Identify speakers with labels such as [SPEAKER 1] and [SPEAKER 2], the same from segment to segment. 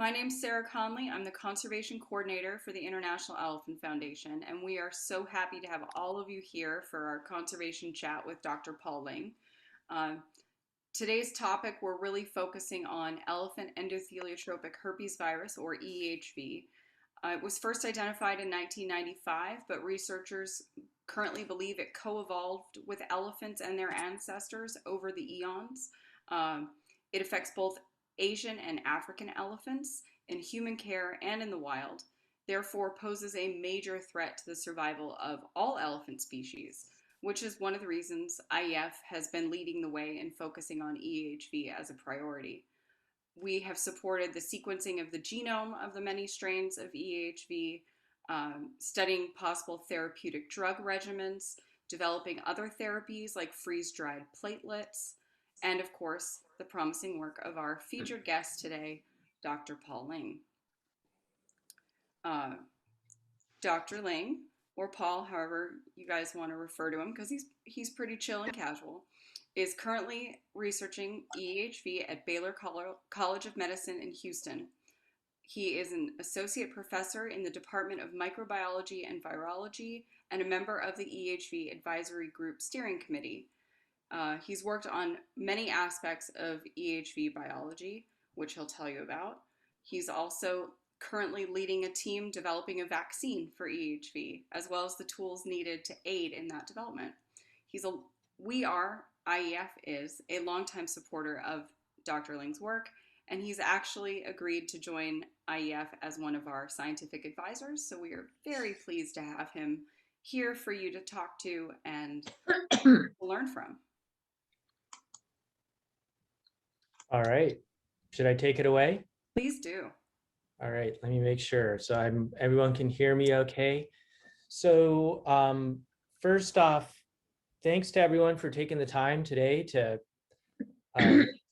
[SPEAKER 1] My name's Sarah Conley. I'm the Conservation Coordinator for the International Elephant Foundation, and we are so happy to have all of you here for our conservation chat with Dr. Paul Ling. Uh, Today's topic, we're really focusing on Elephant Endotheliotropic Herpesvirus, or EEHV. It was first identified in 1995, but researchers currently believe it co-evolved with elephants and their ancestors over the eons. It affects both Asian and African elephants in human care and in the wild, therefore poses a major threat to the survival of all elephant species, which is one of the reasons IEF has been leading the way in focusing on EEHV as a priority. We have supported the sequencing of the genome of the many strains of EEHV, studying possible therapeutic drug regimens, developing other therapies like freeze-dried platelets, and of course, the promising work of our featured guest today, Dr. Paul Ling. Dr. Ling, or Paul, however you guys want to refer to him, because he's pretty chill and casual, is currently researching EEHV at Baylor College of Medicine in Houston. He is an associate professor in the Department of Microbiology and Virology and a member of the EEHV Advisory Group Steering Committee. He's worked on many aspects of EEHV biology, which he'll tell you about. He's also currently leading a team developing a vaccine for EEHV, as well as the tools needed to aid in that development. IEF is a longtime supporter of Dr. Ling's work, and he's actually agreed to join IEF as one of our scientific advisors. So we are very pleased to have him here for you to talk to and learn from.
[SPEAKER 2] All right. Should I take it away?
[SPEAKER 1] Please do.
[SPEAKER 2] All right, let me make sure. So everyone can hear me okay. So first off, thanks to everyone for taking the time today to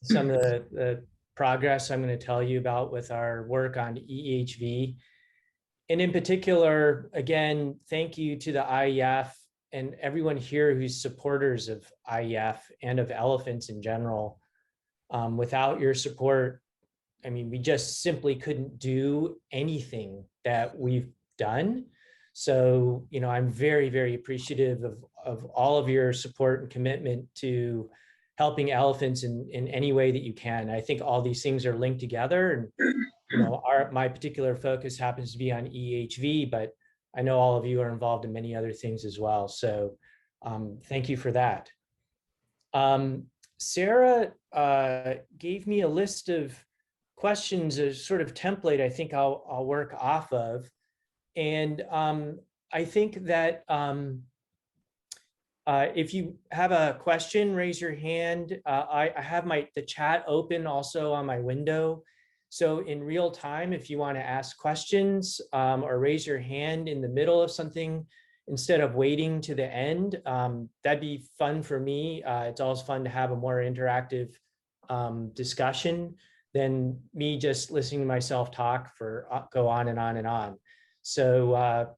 [SPEAKER 2] some of the progress I'm going to tell you about with our work on EEHV. And in particular, again, thank you to the IEF and everyone here who's supporters of IEF and of elephants in general. Without your support, I mean, we just simply couldn't do anything that we've done. So, you know, I'm very, very appreciative of all of your support and commitment to helping elephants in any way that you can. I think all these things are linked together. And, you know, my particular focus happens to be on EEHV, but I know all of you are involved in many other things as well. So thank you for that. Sarah gave me a list of questions, a sort of template I think I'll work off of. And I think that if you have a question, raise your hand. I have the chat open also on my window. So in real time, if you want to ask questions or raise your hand in the middle of something, instead of waiting to the end, that'd be fun for me. It's always fun to have a more interactive discussion than me just listening to myself talk for go on and on and on. So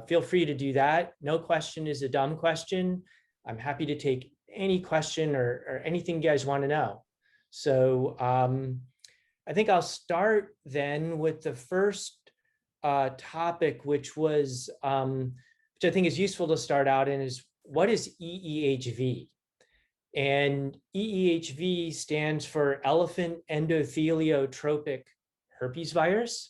[SPEAKER 2] feel free to do that. No question is a dumb question. I'm happy to take any question or anything you guys want to know. So I think I'll start then with the first topic, which was, which I think is useful to start out in, is what is EEHV? And EEHV stands for Elephant Endotheliotropic Herpesvirus.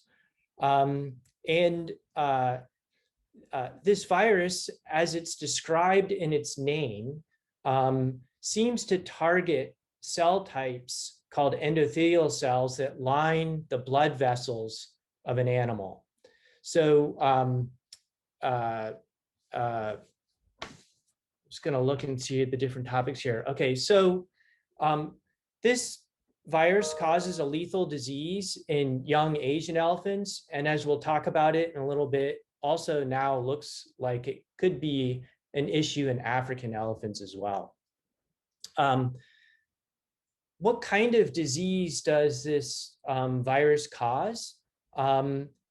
[SPEAKER 2] This virus, as it's described in its name, seems to target cell types called endothelial cells that line the blood vessels of an animal. So just going to look and see the different topics here. Okay, so this virus causes a lethal disease in young Asian elephants, and as we'll talk about it in a little bit, also now looks like it could be an issue in African elephants as well. What kind of disease does this virus cause?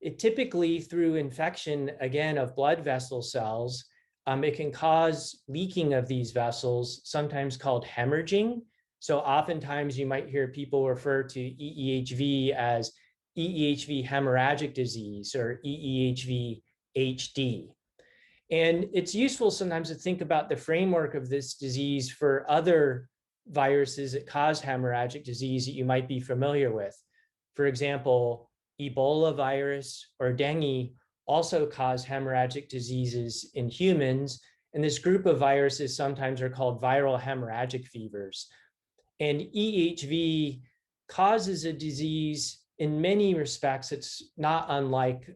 [SPEAKER 2] It typically, through infection, again, of blood vessel cells, it can cause leaking of these vessels, sometimes called hemorrhaging. So oftentimes you might hear people refer to EEHV as EEHV hemorrhagic disease, or EEHV-HD. And it's useful sometimes to think about the framework of this disease for other viruses that cause hemorrhagic disease that you might be familiar with. For example, Ebola virus or dengue also cause hemorrhagic diseases in humans. And this group of viruses sometimes are called viral hemorrhagic fevers. And EEHV causes a disease in many respects. It's not unlike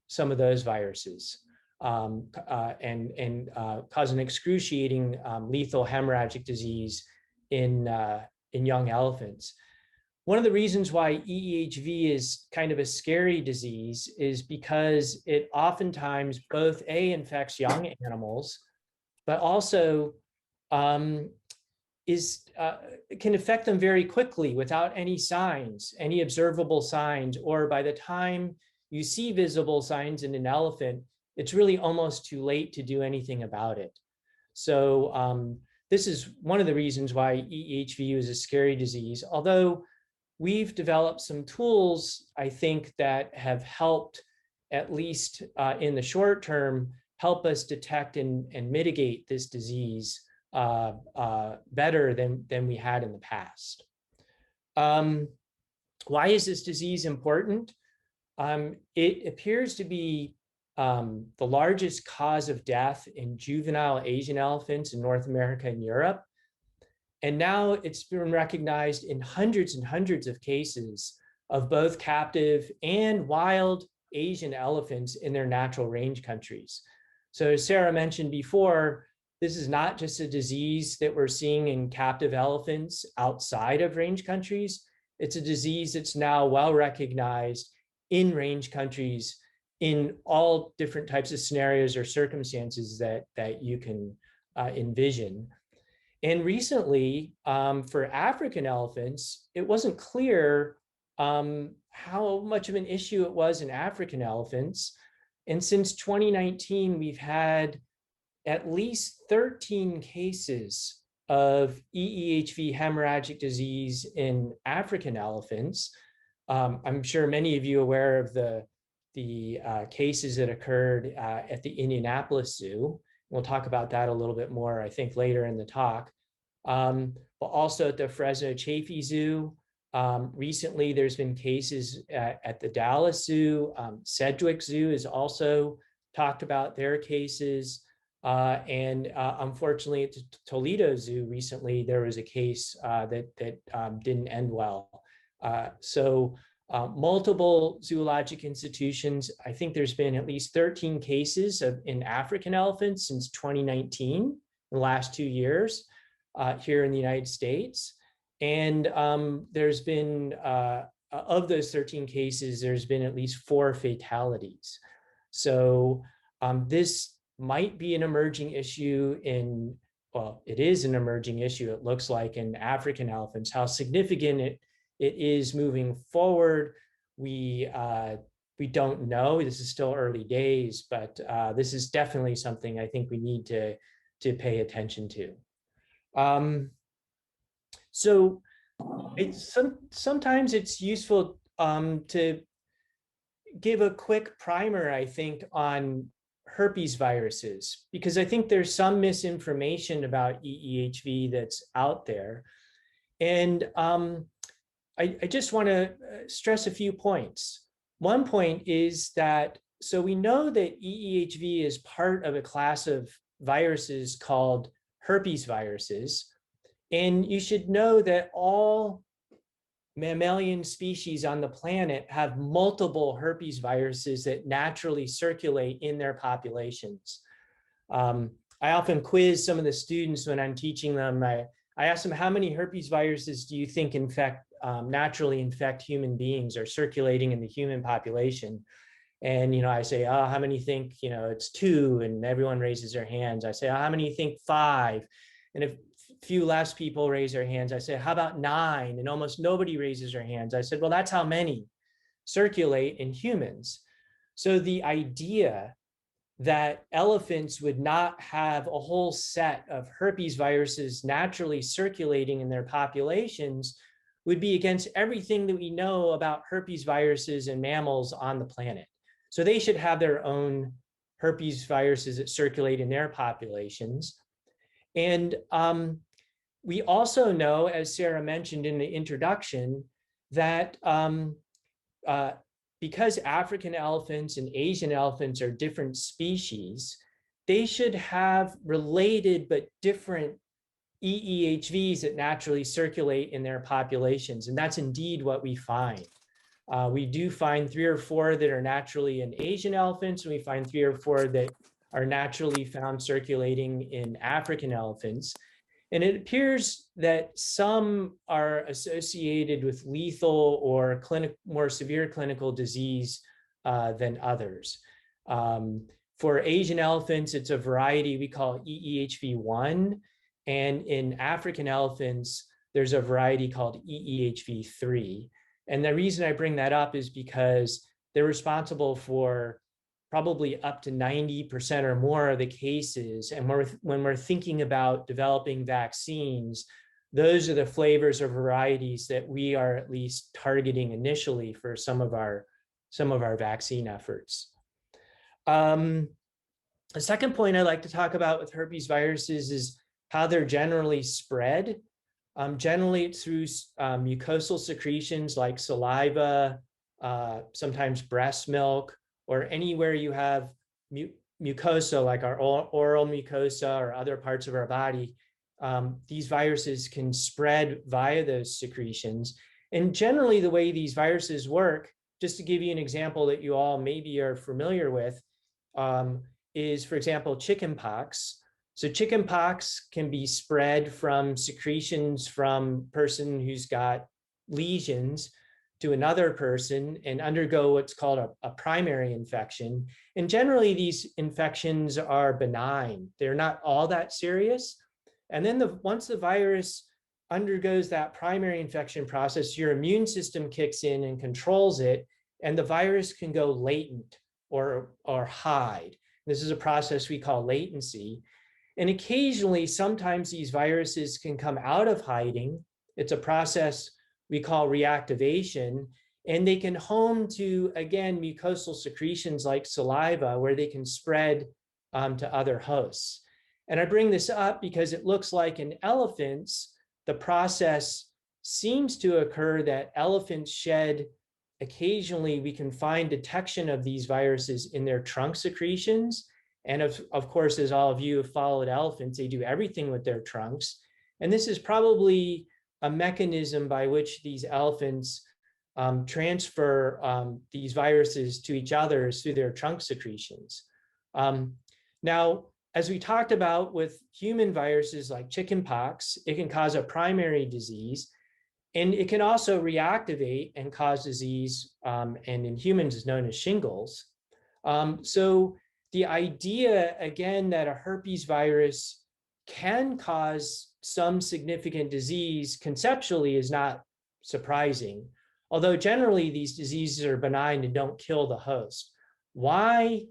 [SPEAKER 2] some of those viruses. And cause an excruciating lethal hemorrhagic disease in young elephants. One of the reasons why EEHV is kind of a scary disease is because it oftentimes both infects young animals, but also can affect them very quickly without any signs, any observable signs, or by the time you see visible signs in an elephant, it's really almost too late to do anything about it. So this is one of the reasons why EEHV is a scary disease, although we've developed some tools, I think, that have helped, at least in the short term, help us detect and mitigate this disease better than we had in the past. Why is this disease important? It appears to be the largest cause of death in juvenile Asian elephants in North America and Europe. And now it's been recognized in hundreds and hundreds of cases of both captive and wild Asian elephants in their natural range countries. So as Sarah mentioned before, this is not just a disease that we're seeing in captive elephants outside of range countries. It's a disease that's now well recognized in range countries in all different types of scenarios or circumstances that you can envision. And recently, for African elephants, it wasn't clear how much of an issue it was in African elephants. And since 2019, we've had at least 13 cases of EEHV hemorrhagic disease in African elephants. I'm sure many of you are aware of the cases that occurred at the Indianapolis Zoo. We'll talk about that a little bit more, I think, later in the talk. But also at the Fresno Chaffee Zoo. Recently, there's been cases at the Dallas Zoo. Sedgwick Zoo has also talked about their cases. And unfortunately, at the Toledo Zoo recently, there was a case that didn't end well. Multiple zoologic institutions. I think there's been at least 13 cases in African elephants since 2019, in the last 2 years here in the United States. And there's been, of those 13 cases, there's been at least 4 fatalities. So this might be an emerging issue well, it is an emerging issue, it looks like, in African elephants. How significant it is moving forward, we don't know. This is still early days, but this is definitely something I think we need to pay attention to. So sometimes it's useful to give a quick primer, I think, on herpes viruses, because I think there's some misinformation about EEHV that's out there. And I just want to stress a few points. One point is that, so we know that EEHV is part of a class of viruses called herpes viruses. And you should know that all mammalian species on the planet have multiple herpes viruses that naturally circulate in their populations. I often quiz some of the students when I'm teaching them. I ask them, how many herpes viruses do you think naturally infect human beings or circulating in the human population? And, I say, oh, how many think, it's 2, and everyone raises their hands. I say, oh, how many think 5? And if few less people raise their hands, I say, how about 9? And almost nobody raises their hands. I said, well, that's how many circulate in humans. So the idea that elephants would not have a whole set of herpes viruses naturally circulating in their populations would be against everything that we know about herpes viruses in mammals on the planet. So they should have their own herpes viruses that circulate in their populations. And we also know, as Sarah mentioned in the introduction, that because African elephants and Asian elephants are different species, they should have related but different EEHVs that naturally circulate in their populations. And that's indeed what we find. We do find 3 or 4 that are naturally in Asian elephants, and we find 3 or 4 that are naturally found circulating in African elephants. And it appears that some are associated with lethal or more severe clinical disease than others. For Asian elephants, it's a variety we call EEHV-1. And in African elephants, there's a variety called EEHV-3. And the reason I bring that up is because they're responsible for probably up to 90% or more of the cases. And when we're thinking about developing vaccines, those are the flavors or varieties that we are at least targeting initially for some of our vaccine efforts. The second point I'd like to talk about with herpes viruses is how they're generally spread. Generally, it's through mucosal secretions like saliva, sometimes breast milk, or anywhere you have mucosa, like our oral mucosa or other parts of our body. These viruses can spread via those secretions. And generally, the way these viruses work, just to give you an example that you all maybe are familiar with, is, for example, chickenpox. So chickenpox can be spread from secretions from a person who's got lesions to another person and undergo what's called a primary infection. And generally, these infections are benign. They're not all that serious. And then once the virus undergoes that primary infection process, your immune system kicks in and controls it, and the virus can go latent or hide. This is a process we call latency. And occasionally, sometimes these viruses can come out of hiding. It's a process we call reactivation, and they can home to, again, mucosal secretions like saliva, where they can spread to other hosts. And I bring this up because it looks like in elephants, the process seems to occur that elephants shed. Occasionally, we can find detection of these viruses in their trunk secretions. And of course, as all of you have followed elephants, they do everything with their trunks. And this is probably a mechanism by which these elephants transfer these viruses to each other through their trunk secretions. Now, as we talked about with human viruses like chickenpox, it can cause a primary disease, and it can also reactivate and cause disease, and in humans is known as shingles. So the idea, again, that a herpes virus can cause some significant disease conceptually is not surprising, although generally these diseases are benign and don't kill the host. Why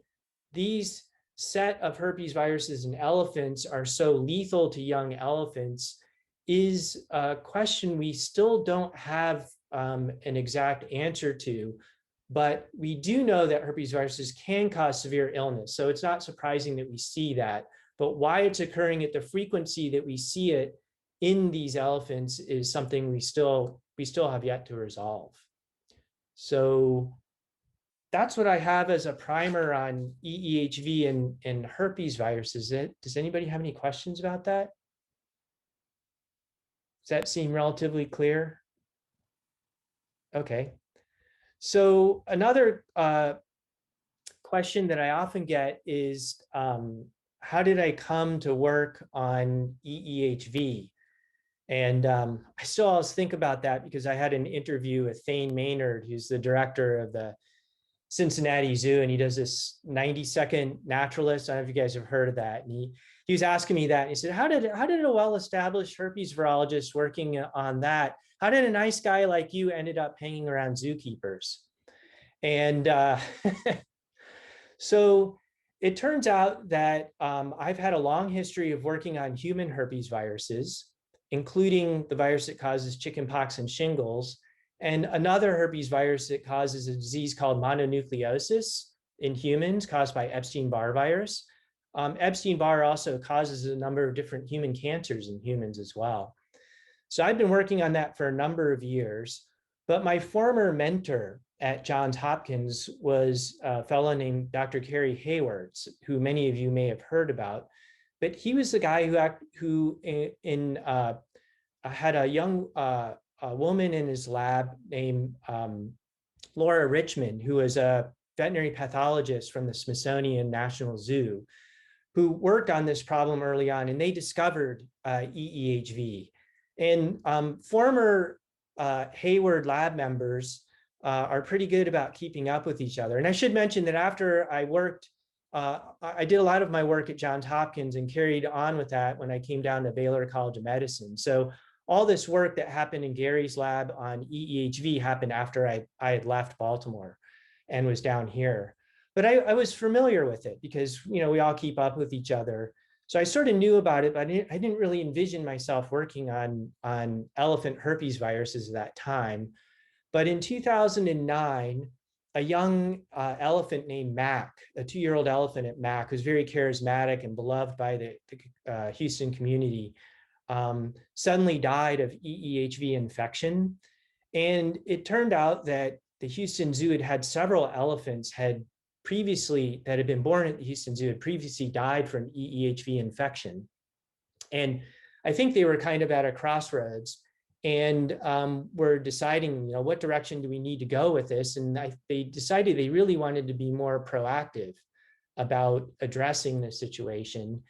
[SPEAKER 2] these set of herpes viruses in elephants are so lethal to young elephants is a question we still don't have an exact answer to. But we do know that herpes viruses can cause severe illness. So it's not surprising that we see that. But why it's occurring at the frequency that we see it in these elephants is something we still have yet to resolve. So that's what I have as a primer on EEHV and herpes viruses. Does anybody have any questions about that? Does that seem relatively clear? Okay. So another question that I often get is, how did I come to work on EEHV? And I still always think about that because I had an interview with Thane Maynard, who's the director of the Cincinnati Zoo, and he does this 90-second naturalist. I don't know if you guys have heard of that. And he was asking me that. And he said, how did a well-established herpes virologist working on that, how did a nice guy like you ended up hanging around zookeepers? And so it turns out that I've had a long history of working on human herpes viruses. including the virus that causes chickenpox and shingles, and another herpes virus that causes a disease called mononucleosis in humans caused by Epstein-Barr virus. Epstein-Barr also causes a number of different human cancers in humans as well. So I've been working on that for a number of years, but my former mentor at Johns Hopkins was a fellow named Dr. Kerry Hayward, who many of you may have heard about. But he was the guy who had a young a woman in his lab named Laura Richmond, who was a veterinary pathologist from the Smithsonian National Zoo, who worked on this problem early on, and they discovered EEHV. And former Hayward lab members are pretty good about keeping up with each other. And I should mention that after I worked, I did a lot of my work at Johns Hopkins and carried on with that when I came down to Baylor College of Medicine. So all this work that happened in Gary's lab on EEHV happened after I had left Baltimore and was down here. But I was familiar with it because, you know, we all keep up with each other. So I sort of knew about it, but I didn't really envision myself working on elephant herpes viruses at that time. But in 2009, a young elephant named Mac, a 2-year-old elephant at Mac, who's very charismatic and beloved by the Houston community, suddenly died of EEHV infection. And it turned out that the Houston Zoo had several elephants that had been born at the Houston Zoo had previously died from EEHV infection. And I think they were kind of at a crossroads and were deciding, you know, what direction do we need to go with this? And they decided they really wanted to be more proactive about addressing the situation.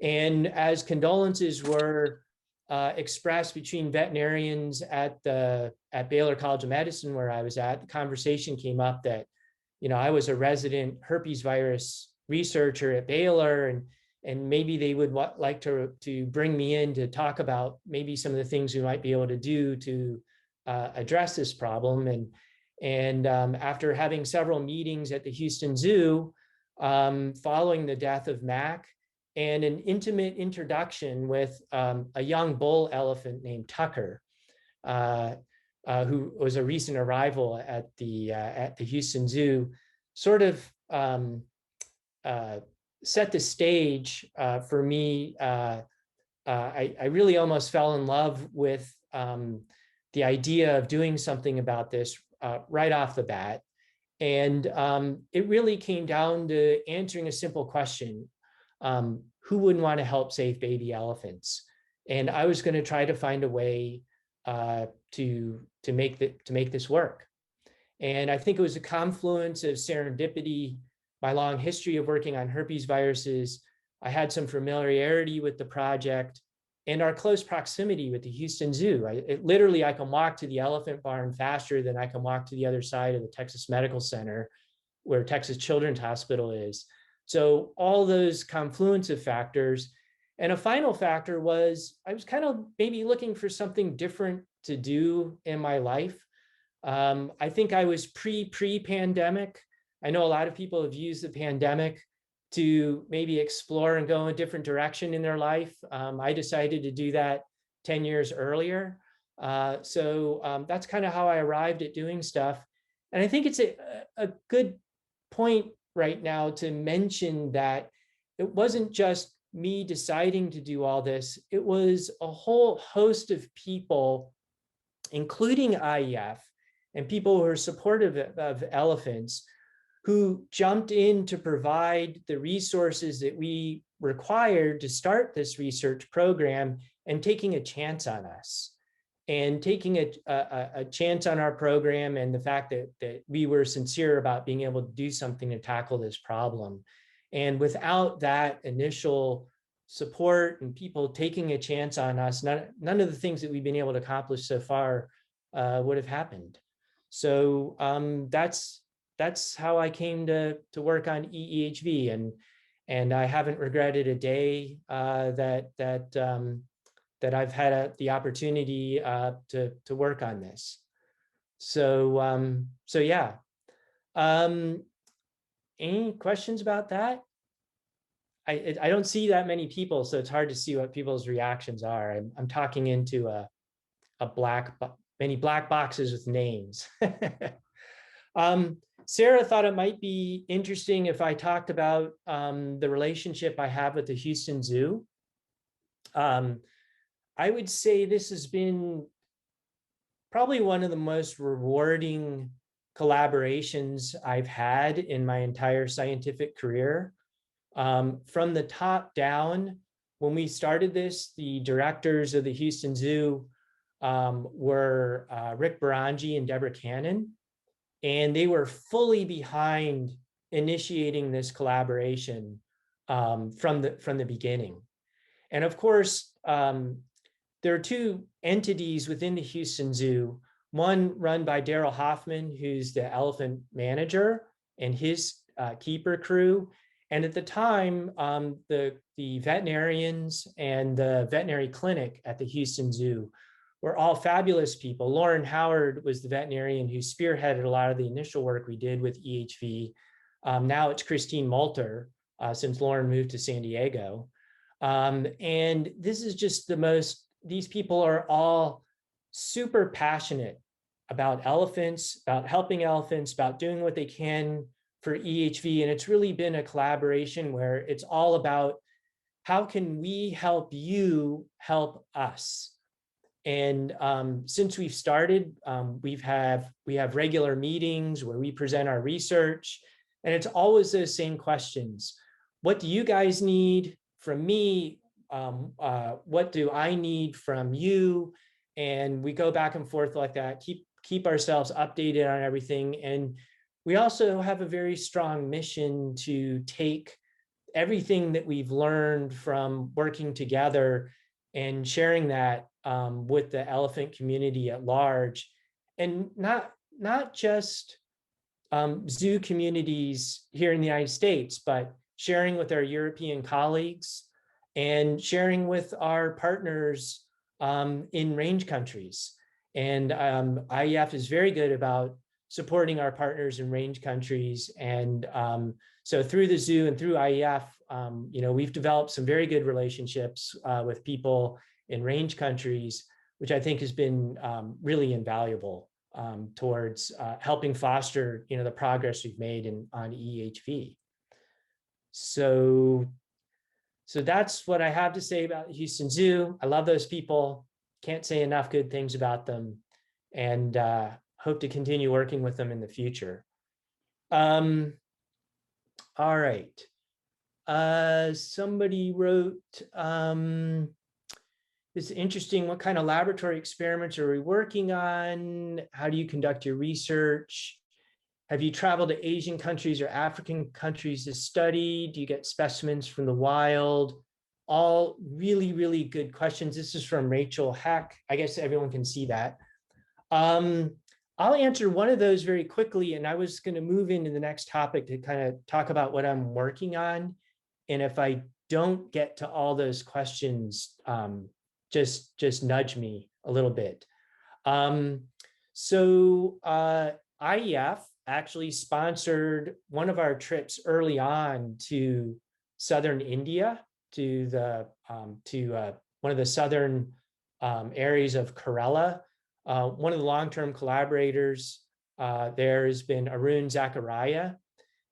[SPEAKER 2] And as condolences were expressed between veterinarians at Baylor College of Medicine, where I was at, the conversation came up that, you know, I was a resident herpes virus researcher at Baylor, and maybe they would like to bring me in to talk about maybe some of the things we might be able to do to address this problem. And after having several meetings at the Houston Zoo, following the death of Mac, and an intimate introduction with a young bull elephant named Tucker, who was a recent arrival at the Houston Zoo, sort of set the stage for me. I really almost fell in love with the idea of doing something about this right off the bat. And it really came down to answering a simple question. Who wouldn't want to help save baby elephants? And I was going to try to find a way to make this work. And I think it was a confluence of serendipity, my long history of working on herpes viruses. I had some familiarity with the project and our close proximity with the Houston Zoo. Literally, I can walk to the elephant barn faster than I can walk to the other side of the Texas Medical Center, where Texas Children's Hospital is. So all those confluence of factors. And a final factor was I was kind of maybe looking for something different to do in my life. I think I was pre-pandemic. I know a lot of people have used the pandemic to maybe explore and go in a different direction in their life. I decided to do that 10 years earlier. So that's kind of how I arrived at doing stuff. And I think it's a good point right now to mention that it wasn't just me deciding to do all this. It was a whole host of people, including IEF and people who are supportive of elephants, who jumped in to provide the resources that we required to start this research program, and taking a chance on us, and taking a chance on our program, and the fact that we were sincere about being able to do something to tackle this problem. And without that initial support and people taking a chance on us, none of the things that we've been able to accomplish so far would have happened. So that's how I came to work on EEHV, and I haven't regretted a day that I've had the opportunity to work on this. So yeah. Any questions about that? I don't see that many people, so it's hard to see what people's reactions are. I'm talking into many black boxes with names. Sarah thought it might be interesting if I talked about the relationship I have with the Houston Zoo. I would say this has been probably one of the most rewarding collaborations I've had in my entire scientific career. From the top down, when we started this, the directors of the Houston Zoo were Rick Barangi and Deborah Cannon, and they were fully behind initiating this collaboration from the beginning. And of course, there are two entities within the Houston Zoo, one run by Daryl Hoffman, who's the elephant manager, and his keeper crew. And at the time, the veterinarians and the veterinary clinic at the Houston Zoo were all fabulous people. Lauren Howard was the veterinarian who spearheaded a lot of the initial work we did with EHV. Now it's Christine Malter, since Lauren moved to San Diego. And this is just these people are all super passionate about elephants, about helping elephants, about doing what they can for EHV. And it's really been a collaboration where it's all about how can we help you help us? And since we've started, we have regular meetings where we present our research, and it's always those same questions. What do you guys need from me? What do I need from you? And we go back and forth like that, keep ourselves updated on everything. And we also have a very strong mission to take everything that we've learned from working together and sharing that with the elephant community at large, and not just zoo communities here in the United States, but sharing with our European colleagues and sharing with our partners in range countries. And IEF is very good about supporting our partners in range countries. And so through the zoo and through IEF, we've developed some very good relationships with people in range countries, which I think has been really invaluable towards helping foster, the progress we've made on EEHV. So that's what I have to say about the Houston Zoo. I love those people. Can't say enough good things about them, and hope to continue working with them in the future. All right. Somebody wrote, it's interesting, what kind of laboratory experiments are we working on? How do you conduct your research? Have you traveled to Asian countries or African countries to study? Do you get specimens from the wild? All really, really good questions. This is from Rachel Heck. I guess everyone can see that. I'll answer one of those very quickly, and I was going to move into the next topic to kind of talk about what I'm working on. And if I don't get to all those questions, just nudge me a little bit. IEF actually sponsored one of our trips early on to southern India, to one of the southern areas of Kerala. One of the long-term collaborators there has been Arun Zachariah.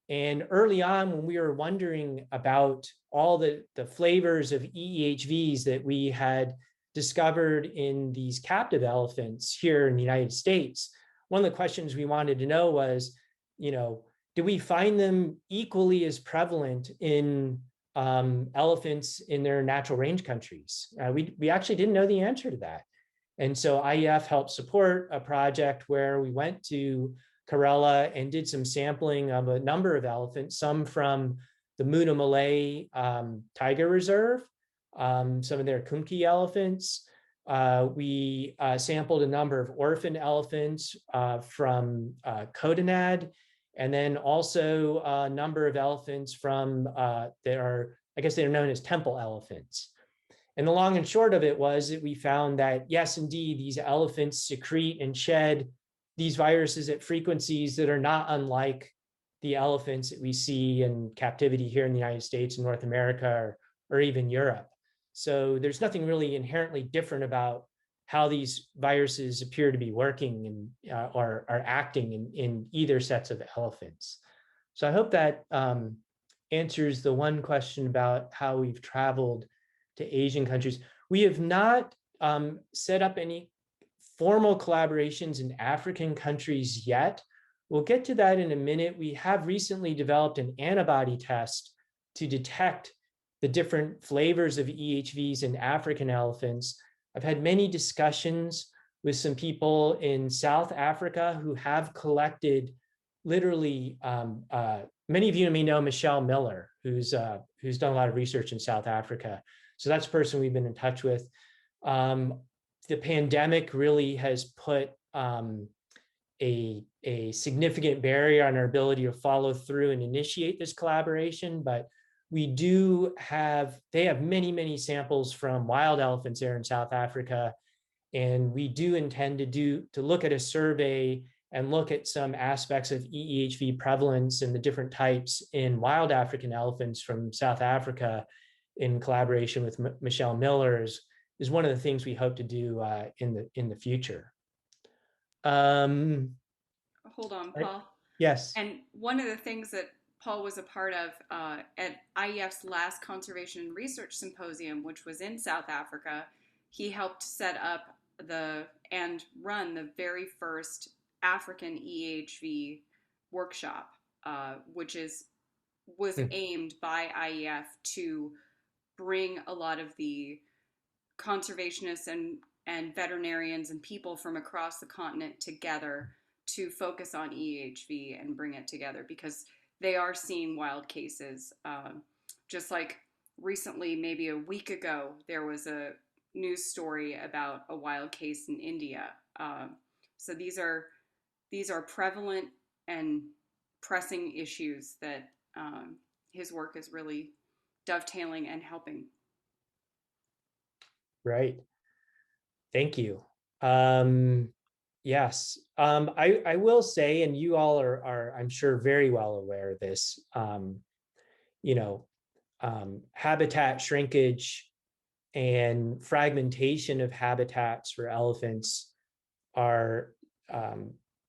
[SPEAKER 2] And early on, when we were wondering about all the flavors of EEHVs that we had discovered in these captive elephants here in the United States, one of the questions we wanted to know was, do we find them equally as prevalent in elephants in their natural range countries? We actually didn't know the answer to that. And so IEF helped support a project where we went to Kerala and did some sampling of a number of elephants, some from the Muna Malay Tiger Reserve, some of their Kumki elephants. We sampled a number of orphan elephants from Kodinad, and then also a number of elephants from they're known as temple elephants. And the long and short of it was that we found that, yes, indeed, these elephants secrete and shed these viruses at frequencies that are not unlike the elephants that we see in captivity here in the United States and North America, or even Europe. So there's nothing really inherently different about how these viruses appear to be working and or are acting in either sets of elephants. So I hope that answers the one question about how we've traveled to Asian countries. We have not set up any formal collaborations in African countries yet. We'll get to that in a minute. We have recently developed an antibody test to detect the different flavors of EEHVs in African elephants. I've had many discussions with some people in South Africa who have collected literally, many of you may know Michelle Miller, who's done a lot of research in South Africa. So that's a person we've been in touch with. The pandemic really has put a significant barrier on our ability to follow through and initiate this collaboration, but we do have, they have many, many samples from wild elephants there in South Africa. And we do intend to look at a survey and look at some aspects of EEHV prevalence and the different types in wild African elephants from South Africa in collaboration with Michelle Miller is one of the things we hope to do in the future.
[SPEAKER 1] Hold on, Paul.
[SPEAKER 2] Yes.
[SPEAKER 1] And one of the things that Paul was a part of at IEF's last Conservation and Research Symposium, which was in South Africa, he helped set up and run the very first African EEHV workshop, which was aimed by IEF to bring a lot of the conservationists and veterinarians and people from across the continent together to focus on EEHV and bring it together, because they are seeing wild cases. Just like recently, maybe a week ago, there was a news story about a wild case in India. So these are prevalent and pressing issues that his work is really dovetailing and helping.
[SPEAKER 2] Right. Thank you. Yes, I will say, and you all are I'm sure very well aware of this, habitat shrinkage and fragmentation of habitats for elephants are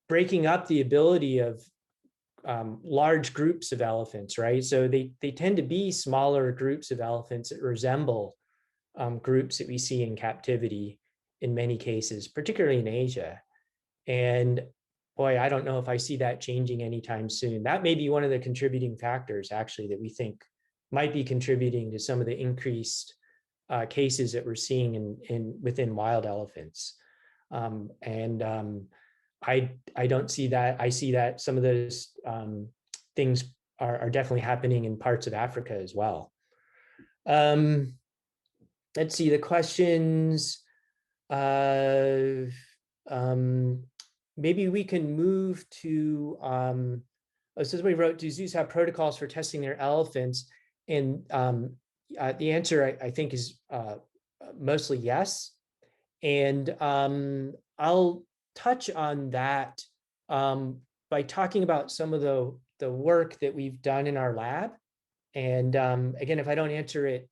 [SPEAKER 2] breaking up the ability of large groups of elephants, right? So they tend to be smaller groups of elephants that resemble groups that we see in captivity in many cases, particularly in Asia. And boy, I don't know if I see that changing anytime soon. That may be one of the contributing factors, actually, that we think might be contributing to some of the increased cases that we're seeing within wild elephants. I don't see that. I see that some of those things are definitely happening in parts of Africa as well. Let's see the questions. Maybe we can move to, somebody wrote, do zoos have protocols for testing their elephants? And the answer, I think, is mostly yes. And I'll touch on that by talking about some of the work that we've done in our lab. And again, if I don't answer it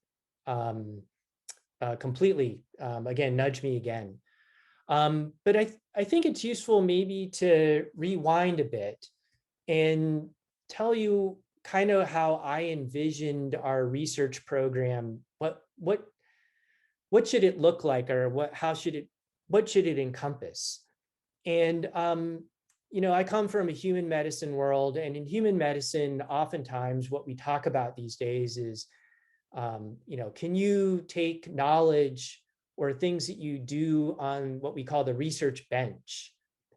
[SPEAKER 2] completely, again, nudge me again. But I think it's useful maybe to rewind a bit and tell you kind of how I envisioned our research program. What should it look like, or what should it encompass? And I come from a human medicine world, and in human medicine, oftentimes what we talk about these days is, can you take knowledge or things that you do on what we call the research bench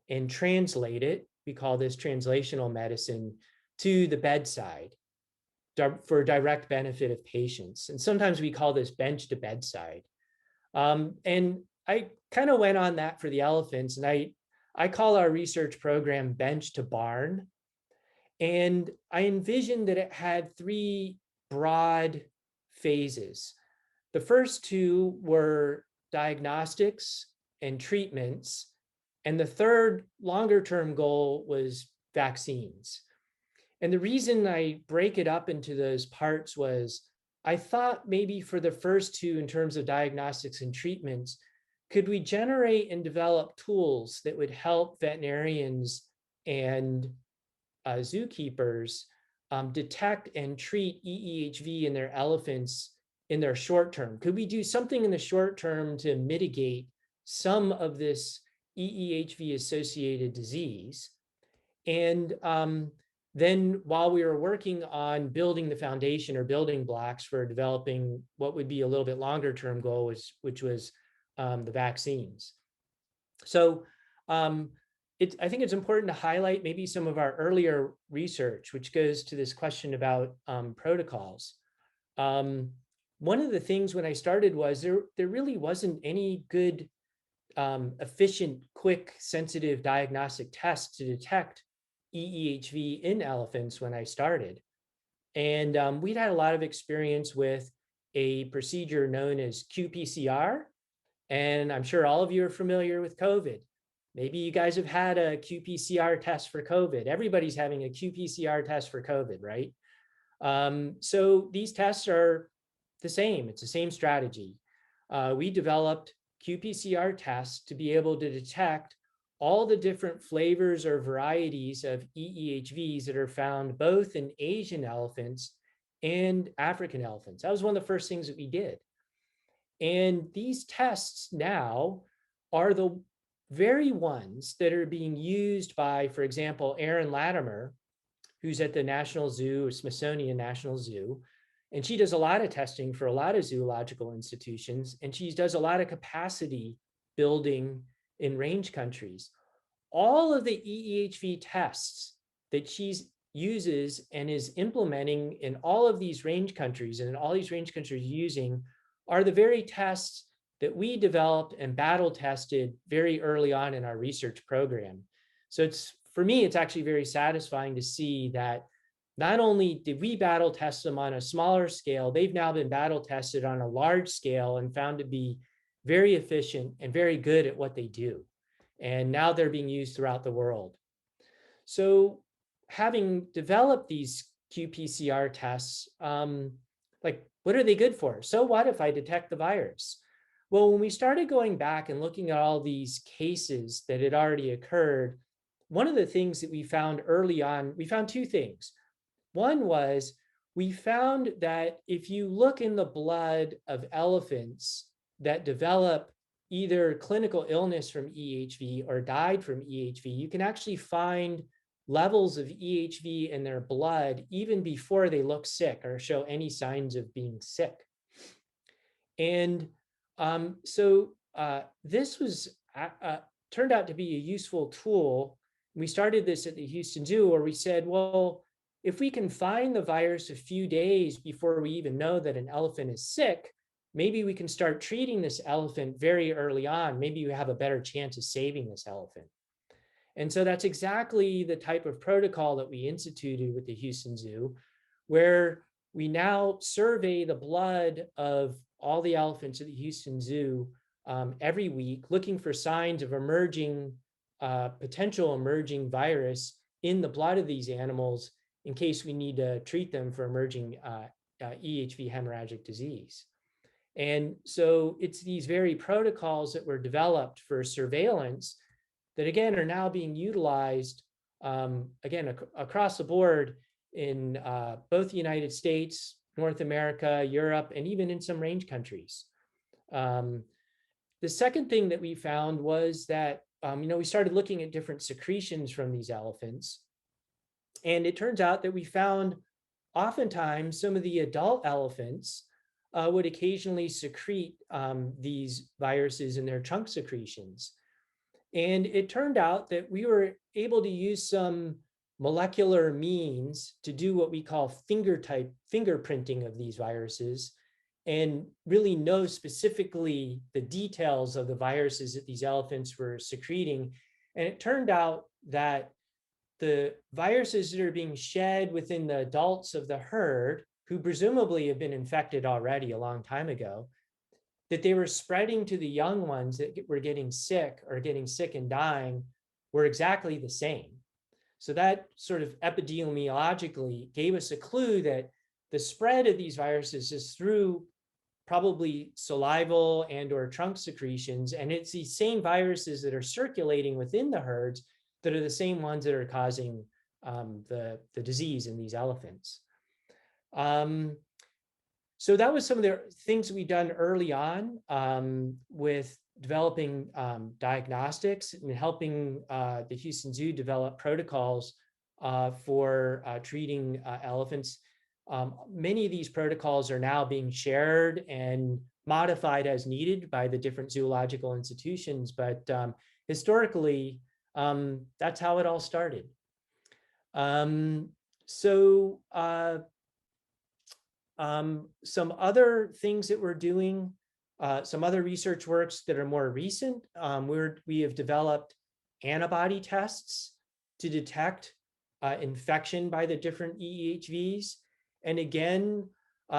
[SPEAKER 2] and translate it, we call this translational medicine, to the bedside for direct benefit of patients. And sometimes we call this bench to bedside. And I kind of went on that for the elephants, and I call our research program bench to barn. And I envisioned that it had three broad phases. The first two were diagnostics and treatments. And the third longer term goal was vaccines. And the reason I break it up into those parts was I thought maybe for the first two, in terms of diagnostics and treatments, could we generate and develop tools that would help veterinarians and zookeepers detect and treat EEHV in their elephants in their short term? Could we do something in the short term to mitigate some of this EEHV-associated disease? And then while we were working on building the foundation or building blocks for developing what would be a little bit longer term goal, which was the vaccines. So I think it's important to highlight maybe some of our earlier research, which goes to this question about protocols. One of the things when I started was there really wasn't any good, efficient, quick, sensitive diagnostic tests to detect EEHV in elephants when I started. And we'd had a lot of experience with a procedure known as qPCR. And I'm sure all of you are familiar with COVID. Maybe you guys have had a qPCR test for COVID. Everybody's having a qPCR test for COVID, right? So these tests are the same. It's the same strategy. We developed qPCR tests to be able to detect all the different flavors or varieties of EEHVs that are found both in Asian elephants and African elephants. That was one of the first things that we did. And these tests now are the very ones that are being used by, for example, Erin Latimer, who's at the National Zoo, or Smithsonian National Zoo. And she does a lot of testing for a lot of zoological institutions, and she does a lot of capacity building in range countries. All of the EEHV tests that she uses and is implementing in all of these range countries, and all these range countries using, are the very tests that we developed and battle tested very early on in our research program. So for me, it's actually very satisfying to see that not only did we battle test them on a smaller scale, they've now been battle tested on a large scale and found to be very efficient and very good at what they do. And now they're being used throughout the world. So having developed these qPCR tests, what are they good for? So what if I detect the virus? Well, when we started going back and looking at all these cases that had already occurred, one of the things that we found early on, we found two things. One was we found that if you look in the blood of elephants that develop either clinical illness from EHV or died from EHV, you can actually find levels of EHV in their blood even before they look sick or show any signs of being sick. And this was turned out to be a useful tool. We started this at the Houston Zoo, where we said, well, if we can find the virus a few days before we even know that an elephant is sick, maybe we can start treating this elephant very early on. Maybe we have a better chance of saving this elephant. And so that's exactly the type of protocol that we instituted with the Houston Zoo, where we now survey the blood of all the elephants at the Houston Zoo every week, looking for signs of potential emerging virus in the blood of these animals in case we need to treat them for emerging EHV hemorrhagic disease. And so it's these very protocols that were developed for surveillance that, again, are now being utilized, across the board in both the United States, North America, Europe, and even in some range countries. The second thing that we found was that, we started looking at different secretions from these elephants. And it turns out that we found oftentimes some of the adult elephants would occasionally secrete these viruses in their trunk secretions. And it turned out that we were able to use some molecular means to do what we call fingerprinting of these viruses and really know specifically the details of the viruses that these elephants were secreting. And it turned out that the viruses that are being shed within the adults of the herd, who presumably have been infected already a long time ago, that they were spreading to the young ones that were getting sick and dying, were exactly the same. So that sort of epidemiologically gave us a clue that the spread of these viruses is through probably salival and or trunk secretions. And it's these same viruses that are circulating within the herds that are the same ones that are causing the disease in these elephants. So that was some of the things we've done early on with developing diagnostics and helping the Houston Zoo develop protocols for treating elephants. Many of these protocols are now being shared and modified as needed by the different zoological institutions, but historically, that's how it all started. Some other things that we're doing, some other research works that are more recent, we have developed antibody tests to detect infection by the different EEHVs. And again,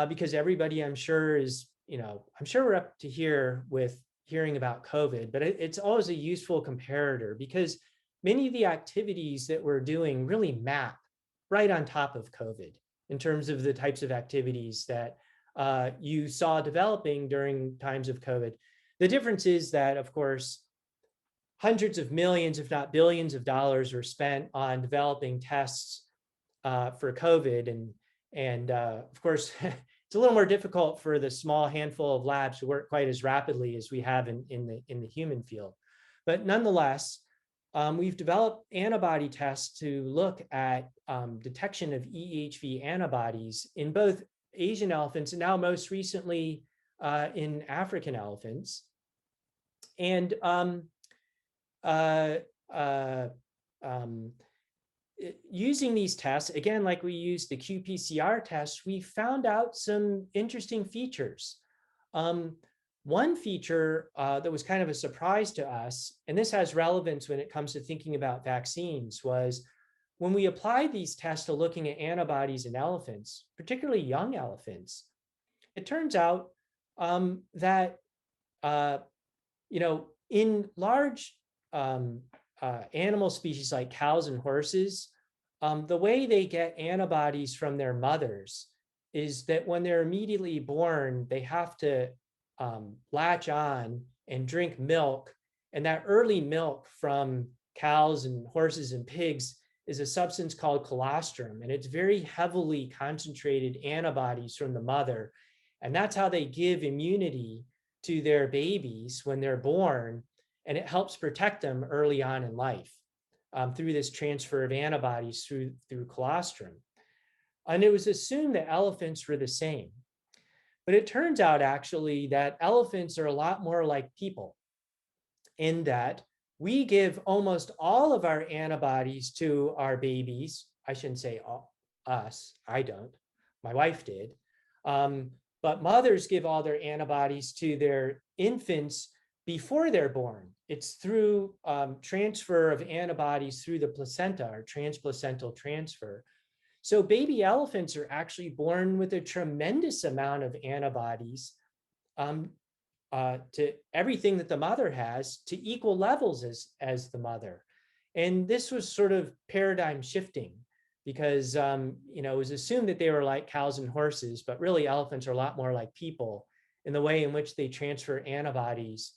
[SPEAKER 2] because everybody I'm sure is, I'm sure we're up to here with hearing about COVID, but it's always a useful comparator because many of the activities that we're doing really map right on top of COVID in terms of the types of activities that you saw developing during times of COVID. The difference is that, of course, hundreds of millions, if not billions of dollars were spent on developing tests for COVID. And of course, it's a little more difficult for the small handful of labs to work quite as rapidly as we have in the human field. But nonetheless, we've developed antibody tests to look at detection of EEHV antibodies in both Asian elephants and now most recently in African elephants. And using these tests, again, like we used the qPCR tests, we found out some interesting features. One feature that was kind of a surprise to us, and this has relevance when it comes to thinking about vaccines, was when we applied these tests to looking at antibodies in elephants, particularly young elephants, it turns out that, in large animal species like cows and horses, the way they get antibodies from their mothers is that when they're immediately born, they have to latch on and drink milk. And that early milk from cows and horses and pigs is a substance called colostrum. And it's very heavily concentrated antibodies from the mother. And that's how they give immunity to their babies when they're born. And it helps protect them early on in life through this transfer of antibodies through colostrum. And it was assumed that elephants were the same. But it turns out actually that elephants are a lot more like people in that we give almost all of our antibodies to our babies. I shouldn't say us, I don't, my wife did. But mothers give all their antibodies to their infants before they're born. It's through transfer of antibodies through the placenta or transplacental transfer. So baby elephants are actually born with a tremendous amount of antibodies to everything that the mother has to equal levels as the mother. And this was sort of paradigm shifting because it was assumed that they were like cows and horses, but really elephants are a lot more like people in the way in which they transfer antibodies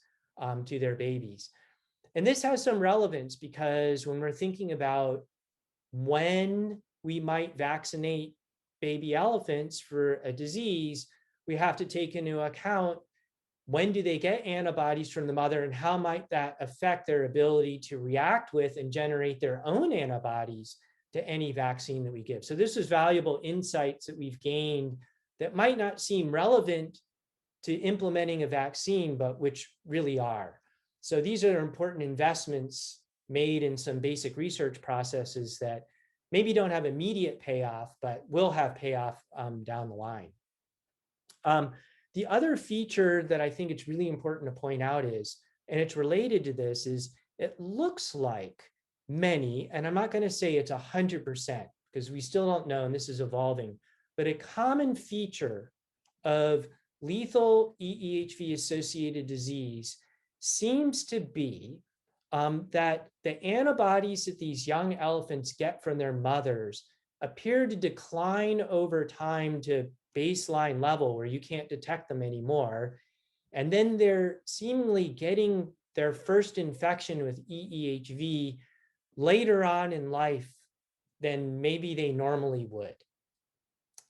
[SPEAKER 2] to their babies. And this has some relevance because when we're thinking about when we might vaccinate baby elephants for a disease, we have to take into account when do they get antibodies from the mother and how might that affect their ability to react with and generate their own antibodies to any vaccine that we give. So this is valuable insights that we've gained that might not seem relevant to implementing a vaccine, but which really are. So these are important investments made in some basic research processes that maybe don't have immediate payoff, but will have payoff down the line. The other feature that I think it's really important to point out is, and it's related to this, is it looks like many, and I'm not going to say it's 100% because we still don't know, and this is evolving, but a common feature of lethal EEHV-associated disease seems to be that the antibodies that these young elephants get from their mothers appear to decline over time to baseline level where you can't detect them anymore. And then they're seemingly getting their first infection with EEHV later on in life than maybe they normally would.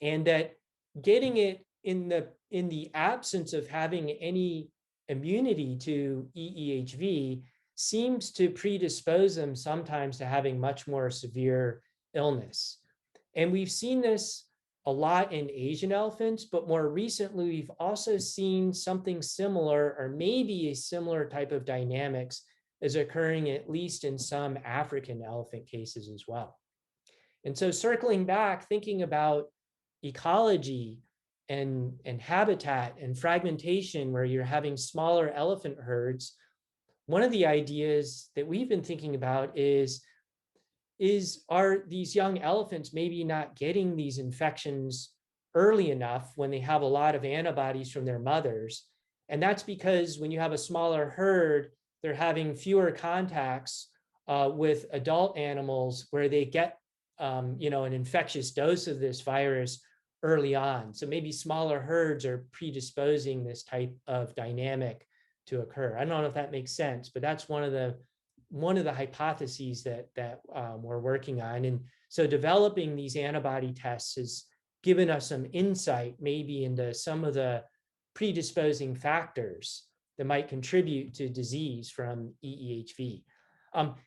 [SPEAKER 2] And that getting it in the absence of having any immunity to EEHV seems to predispose them sometimes to having much more severe illness. And we've seen this a lot in Asian elephants, but more recently, we've also seen something similar, or maybe a similar type of dynamics is occurring at least in some African elephant cases as well. And so circling back, thinking about ecology and habitat and fragmentation, where you're having smaller elephant herds, one of the ideas that we've been thinking about is are these young elephants maybe not getting these infections early enough when they have a lot of antibodies from their mothers? And that's because when you have a smaller herd, they're having fewer contacts with adult animals where they get an infectious dose of this virus early on. So maybe smaller herds are predisposing this type of dynamic to occur. I don't know if that makes sense, but that's one of the hypotheses that we're working on. And so developing these antibody tests has given us some insight maybe into some of the predisposing factors that might contribute to disease from EEHV.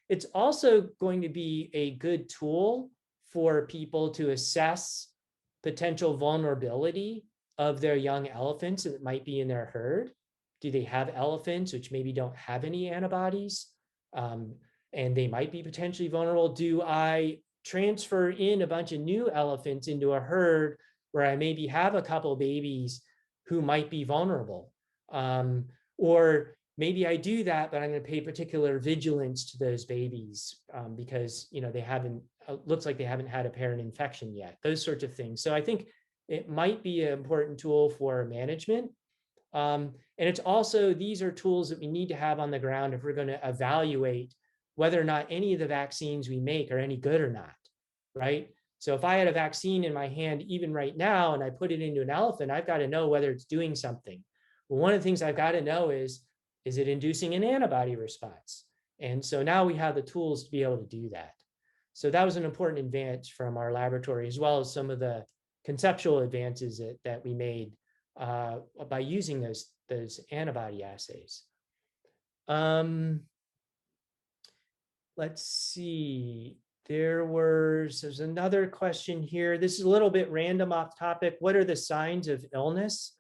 [SPEAKER 2] It's also going to be a good tool for people to assess potential vulnerability of their young elephants that might be in their herd. Do they have elephants which maybe don't have any antibodies? And they might be potentially vulnerable. Do I transfer in a bunch of new elephants into a herd where I maybe have a couple babies who might be vulnerable? Or maybe I do that, but I'm going to pay particular vigilance to those babies because they haven't, looks like they haven't had a parent infection yet, those sorts of things. So I think it might be an important tool for management. And it's also, these are tools that we need to have on the ground if we're going to evaluate whether or not any of the vaccines we make are any good or not, right? So if I had a vaccine in my hand, even right now, and I put it into an elephant, I've got to know whether it's doing something. Well, one of the things I've got to know is it inducing an antibody response? And so now we have the tools to be able to do that. So that was an important advance from our laboratory, as well as some of the conceptual advances that we made by using those antibody assays. Let's see. There's another question here. This is a little bit random off topic. What are the signs of illness?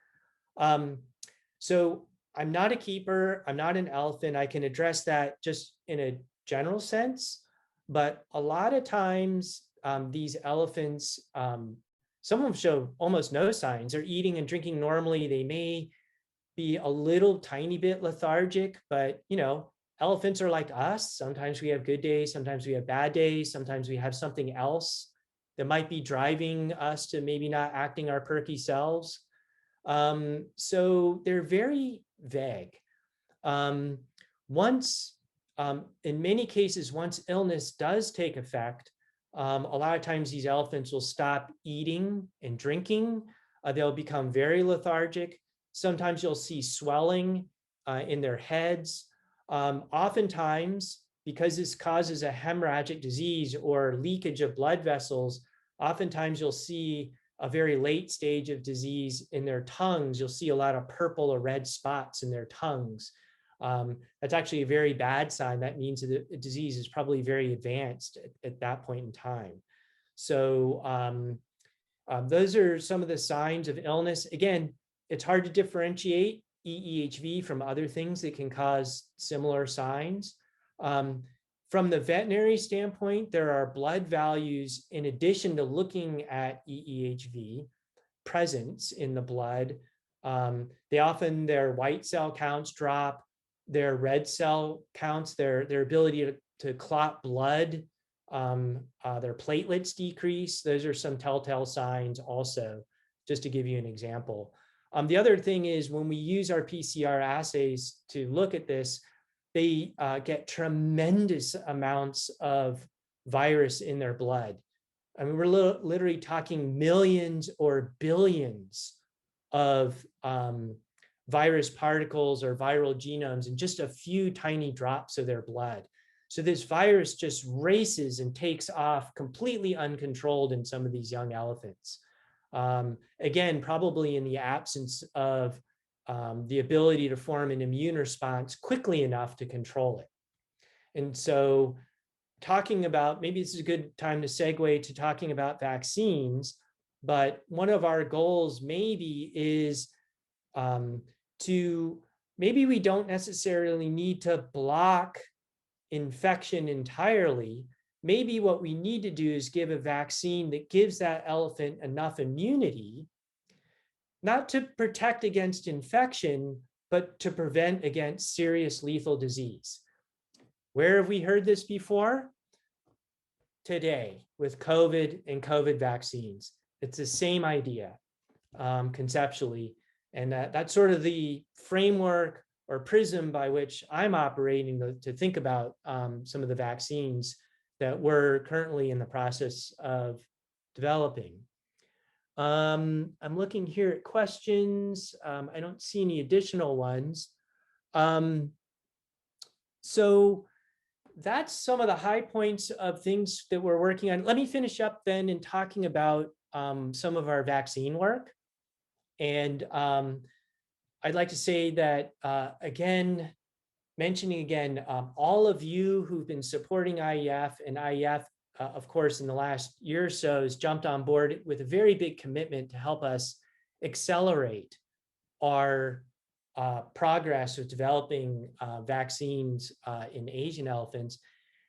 [SPEAKER 2] So I'm not a keeper. I'm not an elephant. I can address that just in a general sense. But a lot of times, these elephants, some of them show almost no signs. They're eating and drinking normally. They may be a little tiny bit lethargic, but elephants are like us. Sometimes we have good days, sometimes we have bad days, sometimes we have something else that might be driving us to maybe not acting our perky selves. So they're very vague. In many cases, once illness does take effect, a lot of times these elephants will stop eating and drinking. They'll become very lethargic. Sometimes you'll see swelling in their heads. Oftentimes, because this causes a hemorrhagic disease or leakage of blood vessels, oftentimes you'll see a very late stage of disease in their tongues. You'll see a lot of purple or red spots in their tongues. That's actually a very bad sign. That means that the disease is probably very advanced at that point in time. So those are some of the signs of illness. Again, it's hard to differentiate EEHV from other things that can cause similar signs. From the veterinary standpoint, there are blood values in addition to looking at EEHV presence in the blood. Their white cell counts drop, their red cell counts, their ability to clot blood, their platelets decrease. Those are some telltale signs also, just to give you an example. The other thing is when we use our PCR assays to look at this, they get tremendous amounts of virus in their blood. I mean, we're literally talking millions or billions of virus particles or viral genomes in just a few tiny drops of their blood. So this virus just races and takes off completely uncontrolled in some of these young elephants. Again, probably in the absence of the ability to form an immune response quickly enough to control it. And so talking about, maybe this is a good time to segue to talking about vaccines, but one of our goals maybe is maybe we don't necessarily need to block infection entirely. Maybe what we need to do is give a vaccine that gives that elephant enough immunity, not to protect against infection, but to prevent against serious lethal disease. Where have we heard this before? Today, with COVID and COVID vaccines. It's the same idea conceptually. And that's sort of the framework or prism by which I'm operating to think about some of the vaccines that we're currently in the process of developing. I'm looking here at questions. I don't see any additional ones. So that's some of the high points of things that we're working on. Let me finish up then in talking about some of our vaccine work. And I'd like to say that, again, mentioning again, all of you who've been supporting IEF, and IEF, of course, in the last year or so has jumped on board with a very big commitment to help us accelerate our progress with developing vaccines in Asian elephants.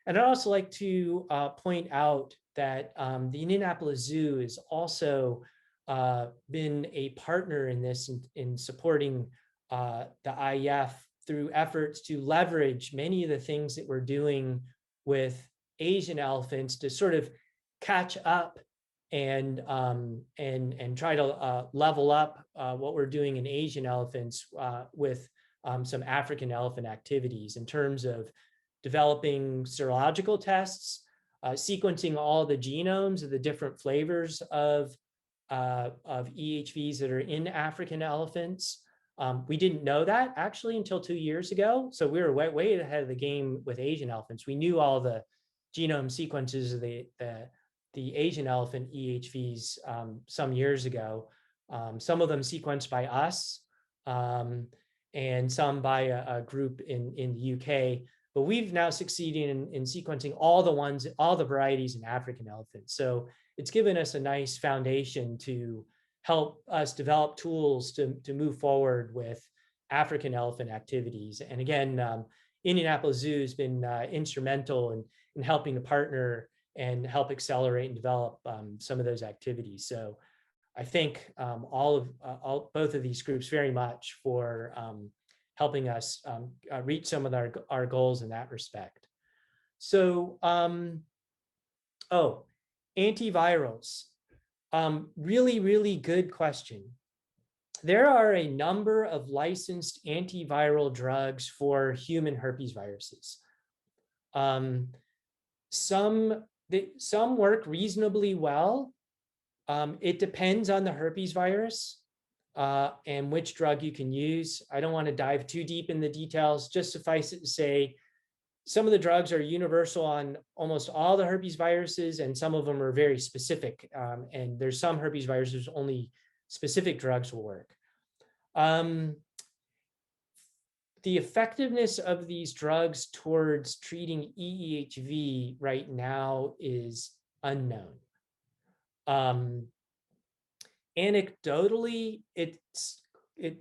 [SPEAKER 2] And I'd also like to point out that the Indianapolis Zoo has also been a partner in this in supporting the IEF through efforts to leverage many of the things that we're doing with Asian elephants to sort of catch up and try to level up what we're doing in Asian elephants with some African elephant activities in terms of developing serological tests, sequencing all the genomes of the different flavors of EEHVs that are in African elephants. We didn't know that actually until 2 years ago. So we were way ahead of the game with Asian elephants. We knew all the genome sequences of the Asian elephant EEHVs some years ago. Some of them sequenced by us and some by a group in the UK. But we've now succeeded in sequencing all the varieties in African elephants. So it's given us a nice foundation to help us develop tools to move forward with African elephant activities. And again, Indianapolis Zoo has been instrumental in helping to partner and help accelerate and develop some of those activities. So I thank both of these groups very much for helping us reach some of our goals in that respect. So, antivirals. Really good question. There are a number of licensed antiviral drugs for human herpes viruses. Some work reasonably well. It depends on the herpes virus and which drug you can use. I don't want to dive too deep in the details, just suffice it to say, some of the drugs are universal on almost all the herpes viruses, and some of them are very specific. And there's some herpes viruses only specific drugs will work. The effectiveness of these drugs towards treating EEHV right now is unknown. Anecdotally, it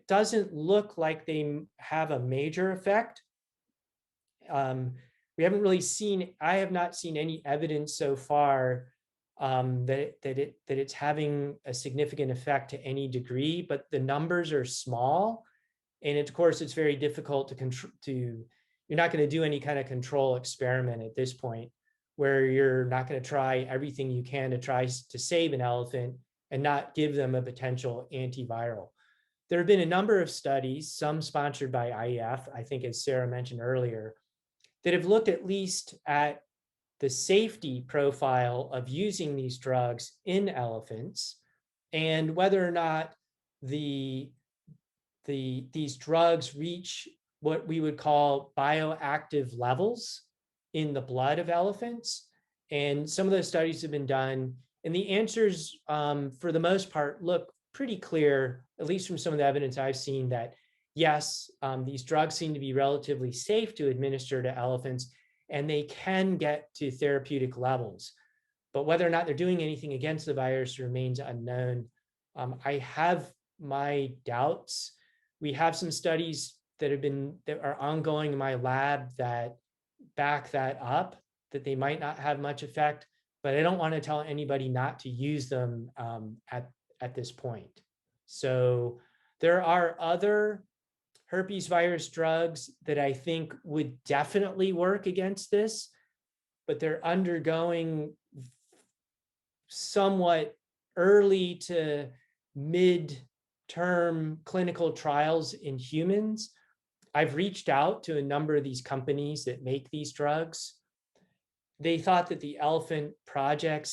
[SPEAKER 2] doesn't look like they have a major effect. We haven't really seen, I have not seen any evidence so far that it's having a significant effect to any degree, but the numbers are small. And of course, it's very difficult you're not going to do any kind of control experiment at this point, where you're not going to try everything you can to try to save an elephant and not give them a potential antiviral. there have been a number of studies, some sponsored by IEF, I think as Sarah mentioned earlier, that have looked at least at the safety profile of using these drugs in elephants and whether or not these drugs reach what we would call bioactive levels in the blood of elephants. And some of those studies have been done, and the answers, for the most part, look pretty clear, at least from some of the evidence I've seen, that yes, these drugs seem to be relatively safe to administer to elephants, and they can get to therapeutic levels. But whether or not they're doing anything against the virus remains unknown. I have my doubts. We have some studies that are ongoing in my lab that back that up, that they might not have much effect, but I don't want to tell anybody not to use them at this point. So there are other herpes virus drugs that I think would definitely work against this, but they're undergoing somewhat early to mid-term clinical trials in humans. I've reached out to a number of these companies that make these drugs. They thought that the elephant project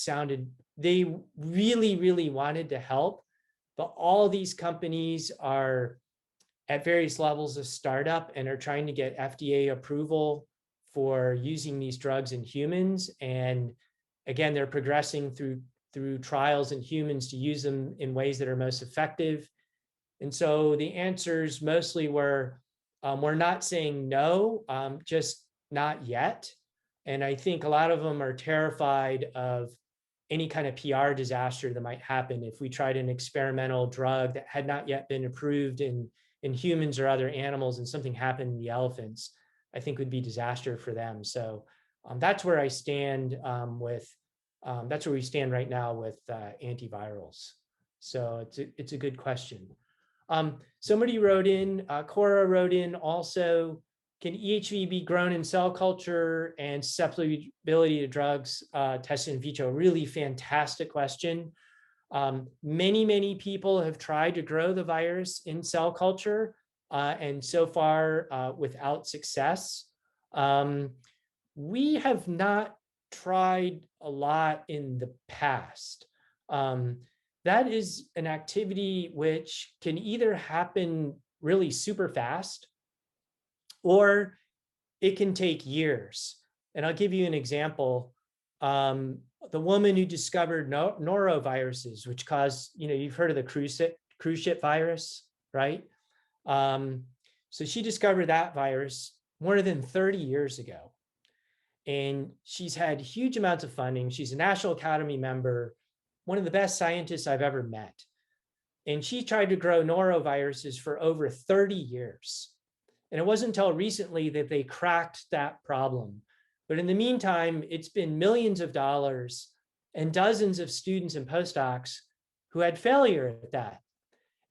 [SPEAKER 2] they really, really wanted to help, but all these companies are at various levels of startup and are trying to get FDA approval for using these drugs in humans. And again, they're progressing through trials in humans to use them in ways that are most effective. And so the answers mostly were, we're not saying no, just not yet. And I think a lot of them are terrified of any kind of PR disaster that might happen if we tried an experimental drug that had not yet been approved in humans or other animals and something happened in the elephants. I think would be disaster for them. So that's where I stand that's where we stand right now with antivirals. So it's a good question. Somebody wrote in, Cora wrote in also, can EHV be grown in cell culture and susceptibility to drugs tested in vitro? Really fantastic question. Many people have tried to grow the virus in cell culture and so far without success. We have not tried a lot in the past. That is an activity which can either happen really super fast or it can take years. And I'll give you an example. The woman who discovered noroviruses, which caused, you've heard of the cruise ship virus, right? So she discovered that virus more than 30 years ago. And she's had huge amounts of funding. She's a National Academy member, one of the best scientists I've ever met. And she tried to grow noroviruses for over 30 years. And it wasn't until recently that they cracked that problem. But in the meantime, it's been millions of dollars and dozens of students and postdocs who had failure at that.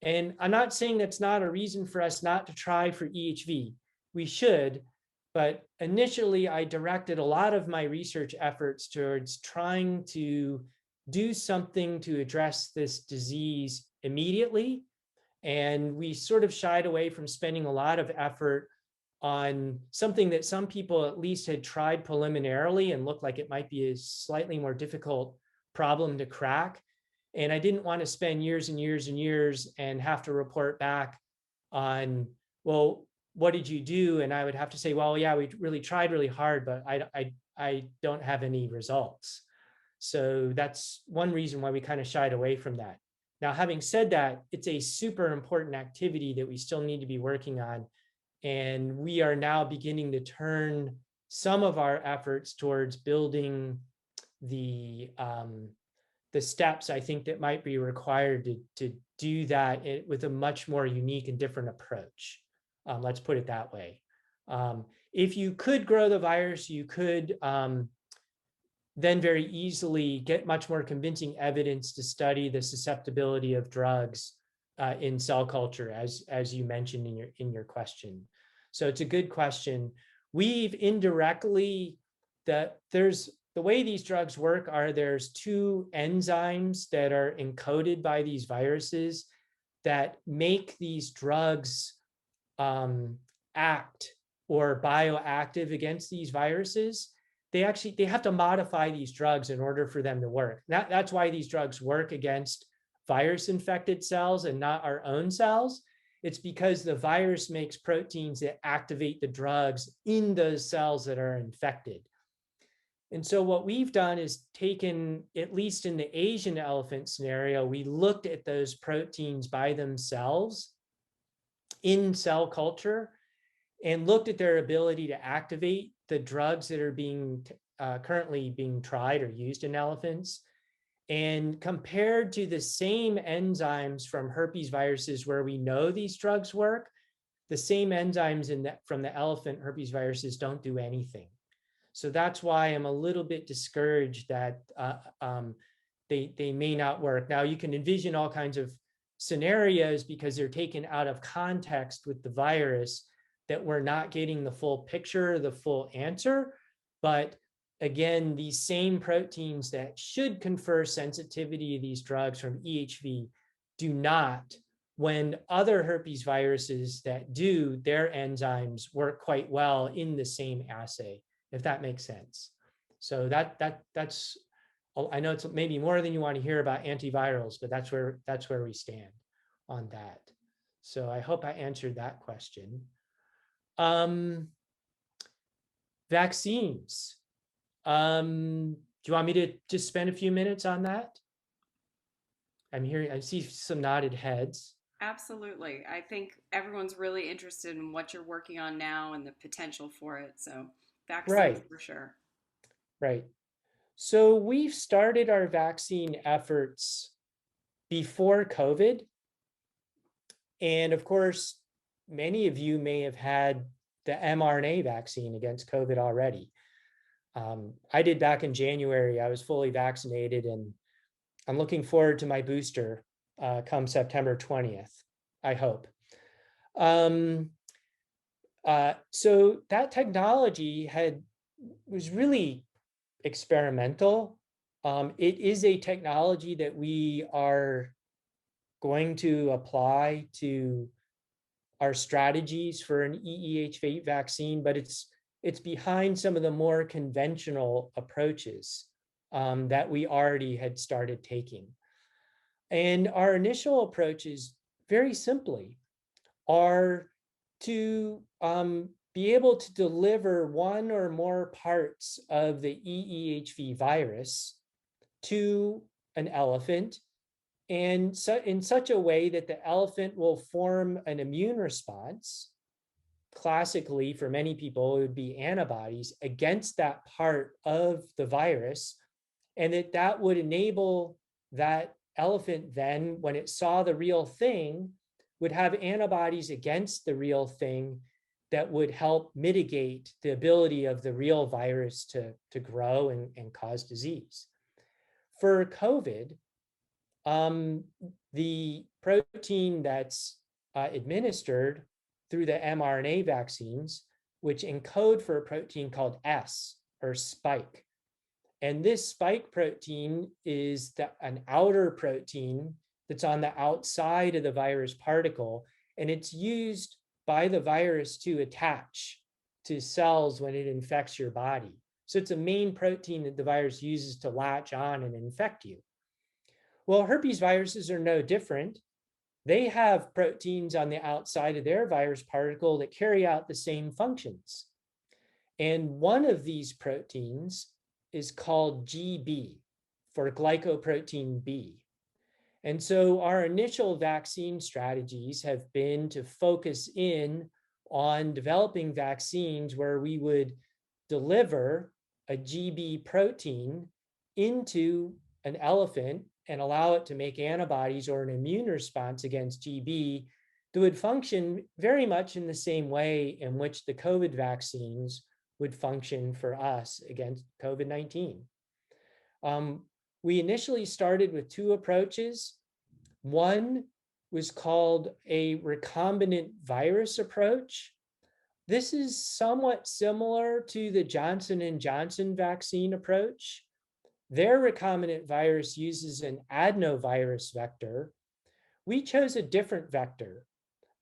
[SPEAKER 2] And I'm not saying that's not a reason for us not to try for EHV. We should, but initially I directed a lot of my research efforts towards trying to do something to address this disease immediately. And we sort of shied away from spending a lot of effort on something that some people at least had tried preliminarily and looked like it might be a slightly more difficult problem to crack. And I didn't want to spend years and years and years and have to report back on, well, what did you do? And I would have to say, well, yeah, we really tried really hard, but I don't have any results. So that's one reason why we kind of shied away from that. Now, having said that, it's a super important activity that we still need to be working on. And we are now beginning to turn some of our efforts towards building the steps I think that might be required to do that with a much more unique and different approach. Let's put it that way. If you could grow the virus, you could then very easily get much more convincing evidence to study the susceptibility of drugs in cell culture, as you mentioned in your question. So it's a good question. We've indirectly, the way these drugs work are there's two enzymes that are encoded by these viruses that make these drugs act or bioactive against these viruses, they have to modify these drugs in order for them to work. That's why these drugs work against virus infected cells and not our own cells. It's because the virus makes proteins that activate the drugs in those cells that are infected. And so what we've done is taken, at least in the Asian elephant scenario, we looked at those proteins by themselves in cell culture and looked at their ability to activate the drugs that are being currently being tried or used in elephants, and compared to the same enzymes from herpes viruses where we know these drugs work, the same enzymes from the elephant herpes viruses don't do anything. So that's why I'm a little bit discouraged that they may not work. Now, you can envision all kinds of scenarios because they're taken out of context with the virus that we're not getting the full picture, the full answer. But again, these same proteins that should confer sensitivity to these drugs from EHV do not, when other herpes viruses that do, their enzymes work quite well in the same assay, if that makes sense. So that's, I know it's maybe more than you want to hear about antivirals, but that's where we stand on that. So I hope I answered that question. Vaccines. Do you want me to just spend a few minutes on that? I'm hearing, I see some nodded heads.
[SPEAKER 1] Absolutely. I think everyone's really interested in what you're working on now and the potential for it. So vaccines
[SPEAKER 2] Right,
[SPEAKER 1] for sure.
[SPEAKER 2] right. So we've started our vaccine efforts before COVID. And of course, many of you may have had the mRNA vaccine against COVID already. I did back in January. I was fully vaccinated, and I'm looking forward to my booster come September 20th, I hope. So that technology was really experimental. It is a technology that we are going to apply to our strategies for an EEHV vaccine, but it's behind some of the more conventional approaches that we already had started taking. And our initial approaches, very simply, are to be able to deliver one or more parts of the EEHV virus to an elephant, and so in such a way that the elephant will form an immune response. Classically, for many people, it would be antibodies against that part of the virus, and that would enable that elephant then, when it saw the real thing, would have antibodies against the real thing that would help mitigate the ability of the real virus to grow and cause disease. For COVID, the protein that's administered through the mRNA vaccines, which encode for a protein called S, or spike. And this spike protein is an outer protein that's on the outside of the virus particle, and it's used by the virus to attach to cells when it infects your body. So it's a main protein that the virus uses to latch on and infect you. Well, herpes viruses are no different. They have proteins on the outside of their virus particle that carry out the same functions. And one of these proteins is called GB, for glycoprotein B. And so our initial vaccine strategies have been to focus in on developing vaccines where we would deliver a GB protein into an elephant and allow it to make antibodies or an immune response against GB that would function very much in the same way in which the COVID vaccines would function for us against COVID-19. We initially started with two approaches. One was called a recombinant virus approach. This is somewhat similar to the Johnson & Johnson vaccine approach. Their recombinant virus uses an adenovirus vector, we chose a different vector.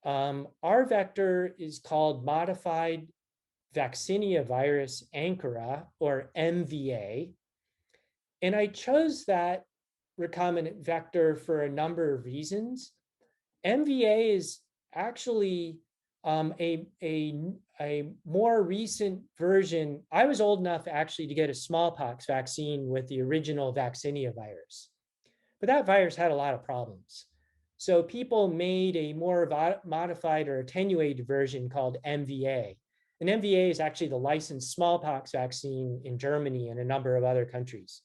[SPEAKER 2] Our vector is called modified vaccinia virus ankara, or MVA. And I chose that recombinant vector for a number of reasons. MVA is actually a more recent version. I was old enough actually to get a smallpox vaccine with the original vaccinia virus, but that virus had a lot of problems. So people made a more modified or attenuated version called MVA. And MVA is actually the licensed smallpox vaccine in Germany and a number of other countries.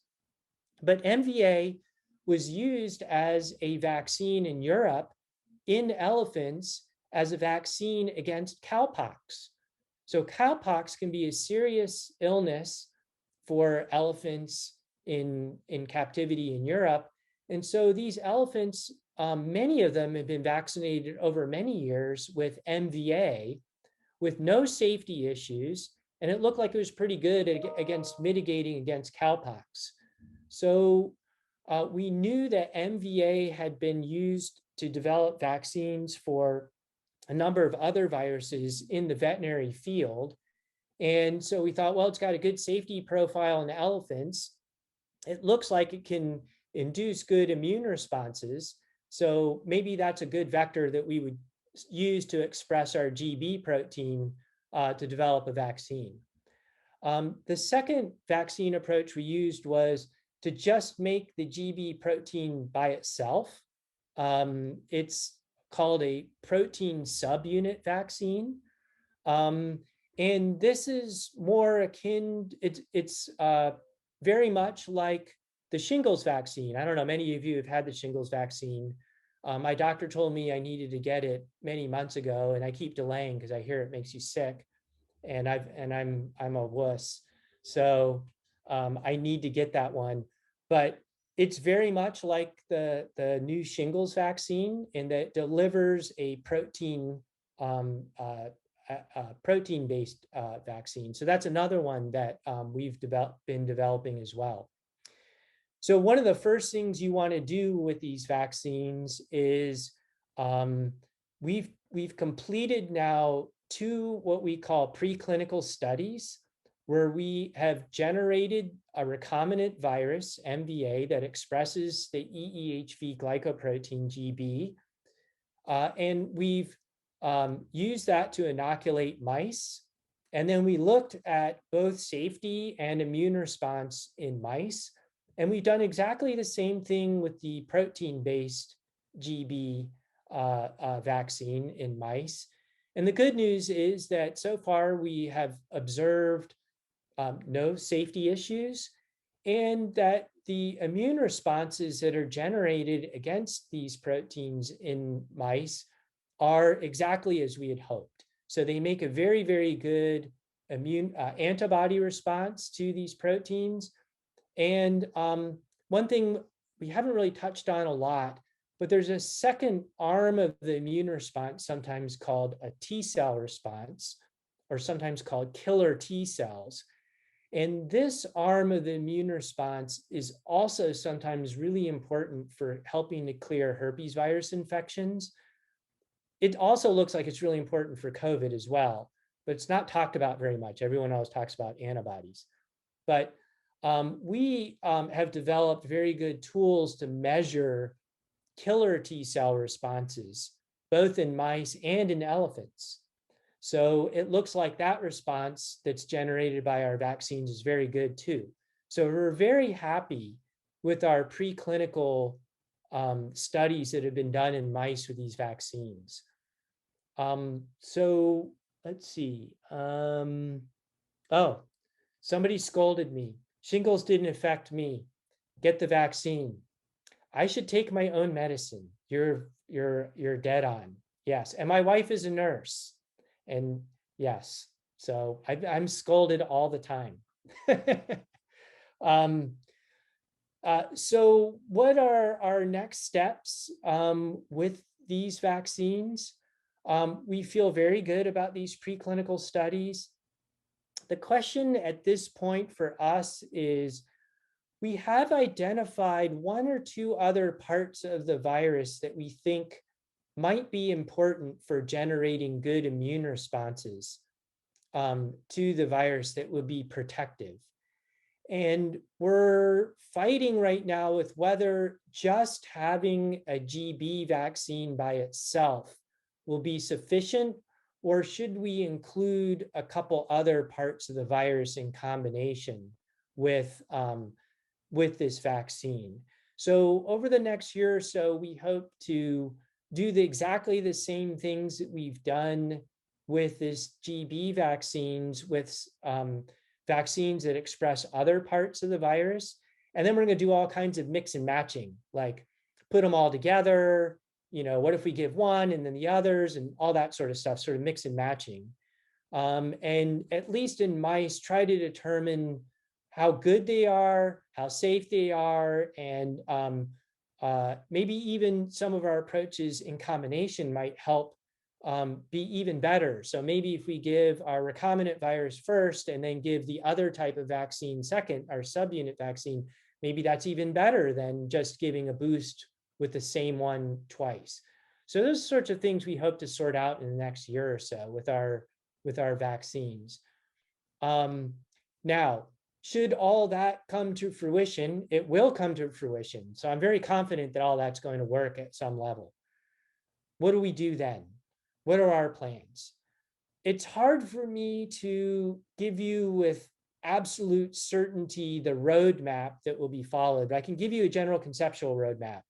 [SPEAKER 2] But MVA was used as a vaccine in Europe in elephants as a vaccine against cowpox. So cowpox can be a serious illness for elephants in captivity in Europe. And so these elephants, many of them have been vaccinated over many years with MVA with no safety issues. And it looked like it was pretty good against mitigating against cowpox. So we knew that MVA had been used to develop vaccines for a number of other viruses in the veterinary field. And so we thought, well, it's got a good safety profile in elephants. It looks like it can induce good immune responses. So maybe that's a good vector that we would use to express our GB protein to develop a vaccine. The second vaccine approach we used was to just make the GB protein by itself. It's called a protein subunit vaccine. And this is more akin, it's very much like the shingles vaccine. I don't know, many of you have had the shingles vaccine. My doctor told me I needed to get it many months ago, and I keep delaying because I hear it makes you sick. And I'm a wuss. So I need to get that one. But it's very much like the new shingles vaccine in that it delivers a protein-based vaccine. So that's another one that we've been developing as well. So one of the first things you want to do with these vaccines is we've completed now 2 what we call preclinical studies, where we have generated a recombinant virus, MVA, that expresses the EEHV glycoprotein GB. And we've used that to inoculate mice. And then we looked at both safety and immune response in mice. And we've done exactly the same thing with the protein-based GB vaccine in mice. And the good news is that so far we have observed no safety issues, and that the immune responses that are generated against these proteins in mice are exactly as we had hoped. So they make a very, very good immune antibody response to these proteins. And one thing we haven't really touched on a lot, but there's a second arm of the immune response, sometimes called a T cell response, or sometimes called killer T cells. And this arm of the immune response is also sometimes really important for helping to clear herpes virus infections. It also looks like it's really important for COVID as well, but it's not talked about very much. Everyone else talks about antibodies. But we have developed very good tools to measure killer T cell responses, both in mice and in elephants. So it looks like that response that's generated by our vaccines is very good too. So we're very happy with our preclinical studies that have been done in mice with these vaccines. So let's see. Oh, somebody scolded me. Shingles didn't affect me. Get the vaccine. I should take my own medicine. You're dead on. Yes, and my wife is a nurse. And yes, so I'm scolded all the time. So what are our next steps with these vaccines? We feel very good about these preclinical studies. The question at this point for us is, we have identified one or two other parts of the virus that we think might be important for generating good immune responses to the virus that would be protective. And we're fighting right now with whether just having a GB vaccine by itself will be sufficient, or should we include a couple other parts of the virus in combination with this vaccine. So over the next year or so, we hope to do exactly the same things that we've done with this GB vaccines, with vaccines that express other parts of the virus. And then we're going to do all kinds of mix and matching, like put them all together. What if we give one and then the others, and all that sort of stuff, sort of mix and matching. And at least in mice, try to determine how good they are, how safe they are, and maybe even some of our approaches in combination might help be even better. So maybe if we give our recombinant virus first and then give the other type of vaccine second, our subunit vaccine, maybe that's even better than just giving a boost with the same one twice. So those sorts of things we hope to sort out in the next year or so with our vaccines. Now, should all that come to fruition, it will come to fruition. So I'm very confident that all that's going to work at some level. What do we do then? What are our plans? It's hard for me to give you with absolute certainty the roadmap that will be followed, but I can give you a general conceptual roadmap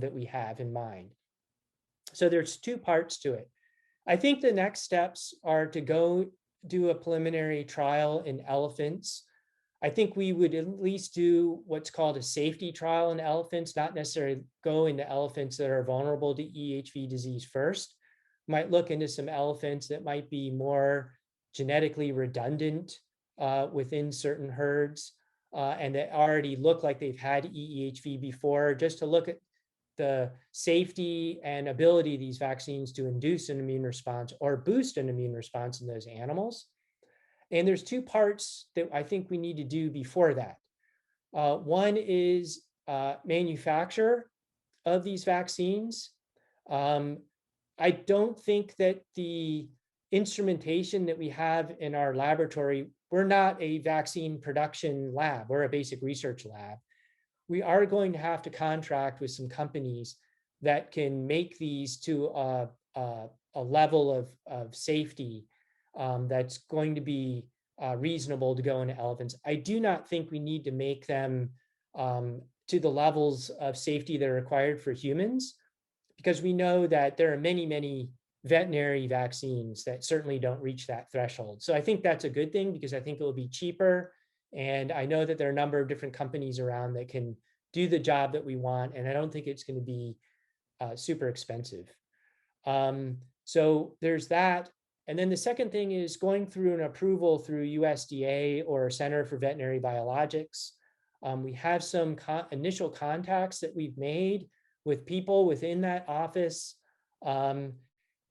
[SPEAKER 2] that we have in mind. So there's two parts to it. I think the next steps are to go do a preliminary trial in elephants. I think we would at least do what's called a safety trial in elephants, not necessarily go into elephants that are vulnerable to EEHV disease first. Might look into some elephants that might be more genetically redundant within certain herds and that already look like they've had EEHV before, just to look at the safety and ability of these vaccines to induce an immune response or boost an immune response in those animals. And there's two parts that I think we need to do before that. One is manufacture of these vaccines. I don't think that the instrumentation that we have in our laboratory, we're not a vaccine production lab, we're a basic research lab. We are going to have to contract with some companies that can make these to a level of safety that's going to be reasonable to go into elephants. I do not think we need to make them to the levels of safety that are required for humans, because we know that there are many, many veterinary vaccines that certainly don't reach that threshold. So I think that's a good thing, because I think it will be cheaper. And I know that there are a number of different companies around that can do the job that we want. And I don't think it's going to be super expensive. So there's that. And then the second thing is going through an approval through USDA or Center for Veterinary Biologics. We have some initial contacts that we've made with people within that office.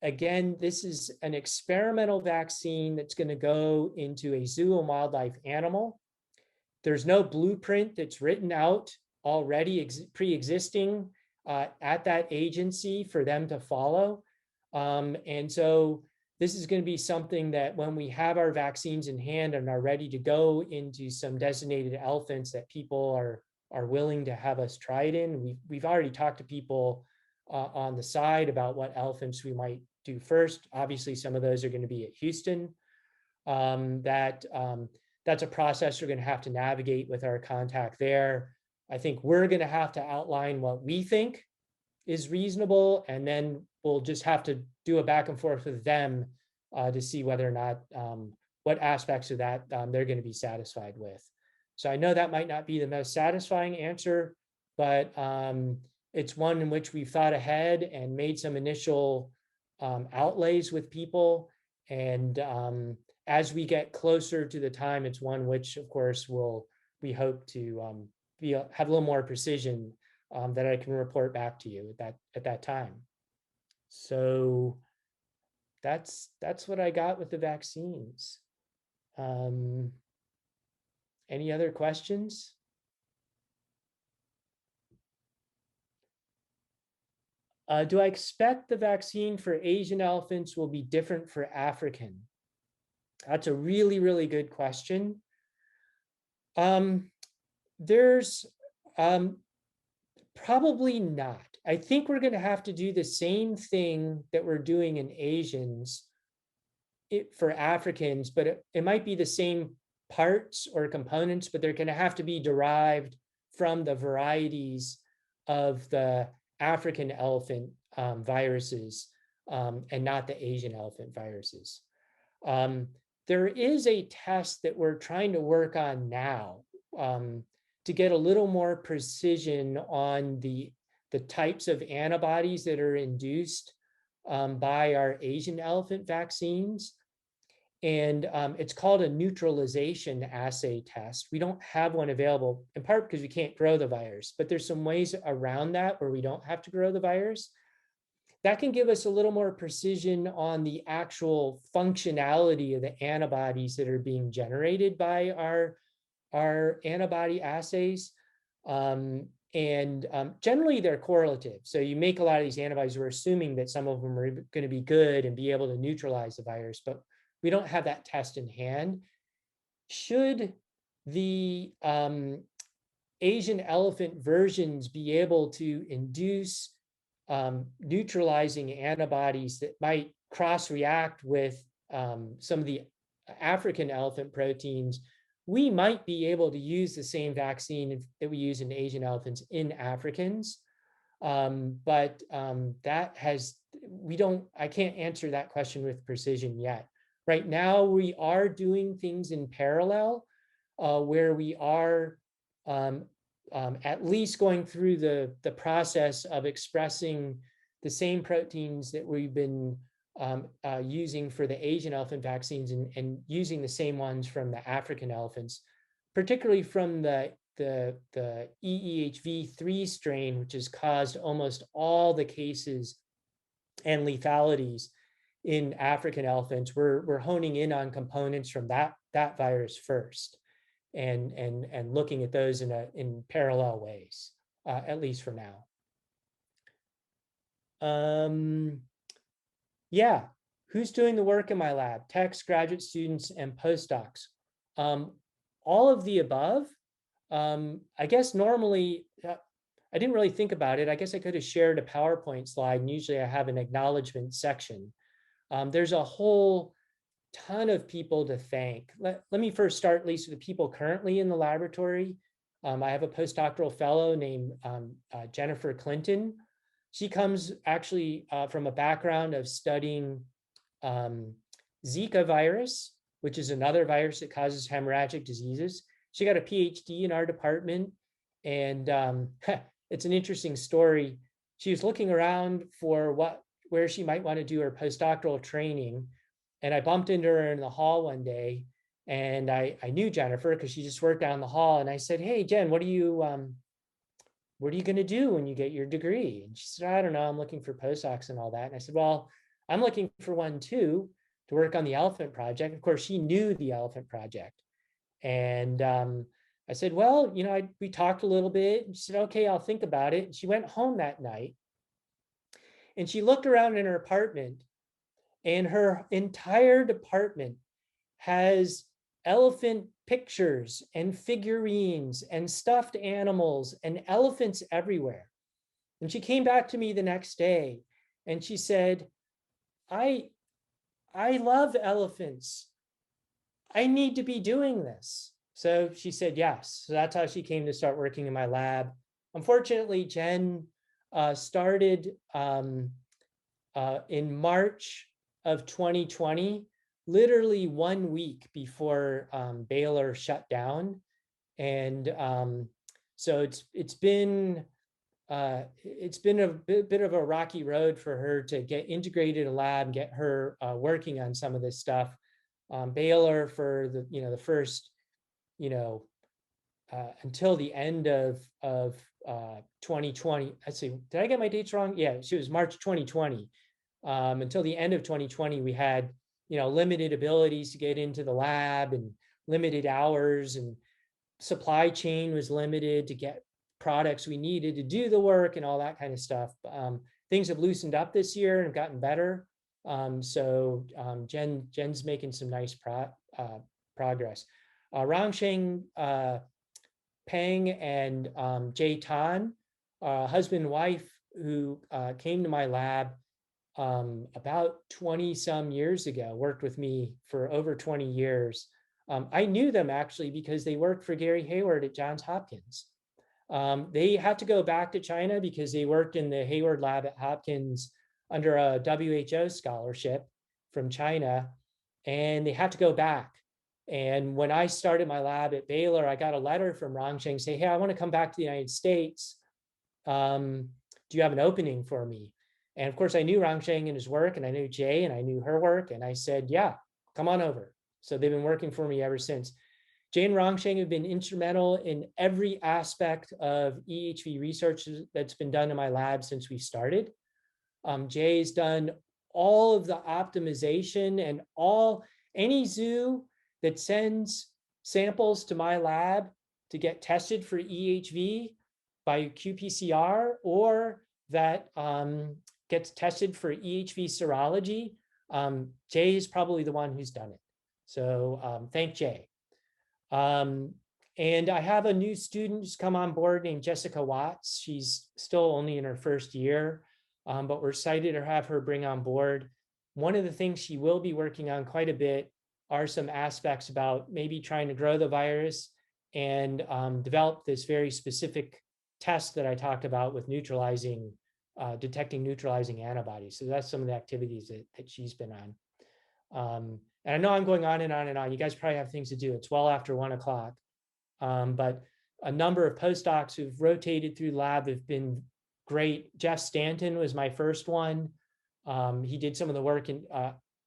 [SPEAKER 2] Again, this is an experimental vaccine that's going to go into a zoo and wildlife animal. There's no blueprint that's written out already pre-existing at that agency for them to follow. And so this is going to be something that when we have our vaccines in hand and are ready to go into some designated elephants that people are willing to have us try it in. We've already talked to people on the side about what elephants we might do first. Obviously, some of those are going to be at Houston. That's a process we're going to have to navigate with our contact there. I think we're going to have to outline what we think is reasonable, and then we'll just have to do a back and forth with them to see whether or not what aspects of that they're going to be satisfied with. So I know that might not be the most satisfying answer, but it's one in which we've thought ahead and made some initial outlays with people. And as we get closer to the time, it's one which, of course, we hope to have a little more precision that I can report back to you at that time. So that's what I got with the vaccines. Any other questions? Do I expect the vaccine for Asian elephants will be different for African? That's a really, really good question. There's probably not. I think we're going to have to do the same thing that we're doing in Asians for Africans, but it might be the same parts or components, but they're going to have to be derived from the varieties of the African elephant viruses and not the Asian elephant viruses. There is a test that we're trying to work on now to get a little more precision on the types of antibodies that are induced by our Asian elephant vaccines. And it's called a neutralization assay test. We don't have one available, in part because we can't grow the virus, but there's some ways around that where we don't have to grow the virus. That can give us a little more precision on the actual functionality of the antibodies that are being generated by our antibody assays. Generally they're correlative. So you make a lot of these antibodies, we're assuming that some of them are going to be good and be able to neutralize the virus, but we don't have that test in hand. Should the Asian elephant versions be able to induce neutralizing antibodies that might cross-react with some of the African elephant proteins, we might be able to use the same vaccine that we use in Asian elephants in Africans. But I can't answer that question with precision yet. Right now, we are doing things in parallel where we are at least going through the process of expressing the same proteins that we've been using for the Asian elephant vaccines and using the same ones from the African elephants, particularly from the EEHV-3 strain, which has caused almost all the cases and lethalities in African elephants. We're honing in on components from that virus first and looking at those in parallel ways, at least for now. Yeah, who's doing the work in my lab? Techs, graduate students, and postdocs. All of the above. I guess normally, I didn't really think about it. I guess I could have shared a PowerPoint slide, and usually I have an acknowledgement section. There's a whole ton of people to thank. Let me first start, at least with the people currently in the laboratory. I have a postdoctoral fellow named Jennifer Clinton. She comes actually from a background of studying Zika virus, which is another virus that causes hemorrhagic diseases. She got a PhD in our department, and it's an interesting story. She was looking around for where she might want to do her postdoctoral training, and I bumped into her in the hall one day, and I knew Jennifer because she just worked down the hall, and I said, "Hey, Jen, what are you going to do when you get your degree?" And she said, "I don't know, I'm looking for postdocs and all that." And I said, "Well, I'm looking for one too, to work on the elephant project." Of course, she knew the elephant project. And I said, "Well, we talked a little bit." And she said, "Okay, I'll think about it." And she went home that night and she looked around in her apartment, and her entire department has elephant pictures and figurines and stuffed animals and elephants everywhere. And she came back to me the next day and she said, I love elephants. I need to be doing this." So she said yes. So that's how she came to start working in my lab. Unfortunately, Jen started in March of 2020, literally 1 week before Baylor shut down. And so it's been a bit of a rocky road for her to get integrated in a lab, get her working on some of this stuff. Baylor for the first, until the end of 2020. Let's see, did I get my dates wrong? Yeah, it was March 2020. Until the end of 2020, we had limited abilities to get into the lab and limited hours, and supply chain was limited to get products we needed to do the work and all that kind of stuff. things have loosened up this year and have gotten better. Jen's making some nice progress. Rangsheng Peng and Jay Tan, husband and wife, who came to my lab about 20 some years ago, worked with me for over 20 years. I knew them actually because they worked for Gary Hayward at Johns Hopkins. They had to go back to China because they worked in the Hayward lab at Hopkins under a WHO scholarship from China, and they had to go back. And when I started my lab at Baylor, I got a letter from Rangsheng saying, hey, I want to come back to the United States. Do you have an opening for me? And of course, I knew Rangsheng and his work, and I knew Jay, and I knew her work. And I said, yeah, come on over. So they've been working for me ever since. Jay and Rangsheng have been instrumental in every aspect of EEHV research that's been done in my lab since we started. Jay's done all of the optimization and any zoo that sends samples to my lab to get tested for EEHV by qPCR, or that gets tested for EEHV serology. Jay is probably the one who's done it. So thank Jay. And I have a new student who's come on board named Jessica Watts. She's still only in her first year, but we're excited to have her bring on board. One of the things she will be working on quite a bit are some aspects about maybe trying to grow the virus and develop this very specific test that I talked about with detecting neutralizing antibodies. So that's some of the activities that she's been on. And I know I'm going on and on and on. You guys probably have things to do. It's well after 1 o'clock. But a number of postdocs who've rotated through the lab have been great. Jeff Stanton was my first one. He did some of the work and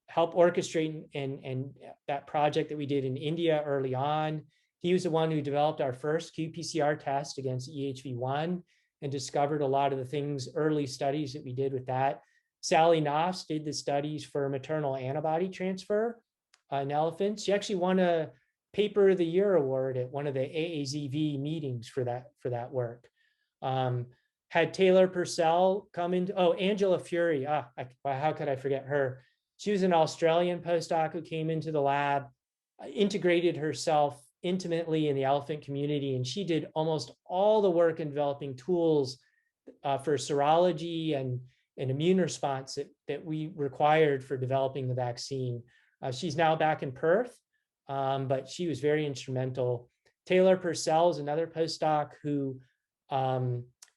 [SPEAKER 2] help orchestrate and that project that we did in India early on. He was the one who developed our first qPCR test against EEHV1 and discovered a lot of the things, early studies that we did with that. Sally Knopf did the studies for maternal antibody transfer in elephants. She actually won a Paper of the Year award at one of the AAZV meetings for that work. Had Taylor Purcell come in. Oh, Angela Fury. How could I forget her? She was an Australian postdoc who came into the lab, integrated herself intimately in the elephant community, and she did almost all the work in developing tools for serology and immune response that we required for developing the vaccine. She's now back in Perth, but she was very instrumental. Taylor Purcell is another postdoc who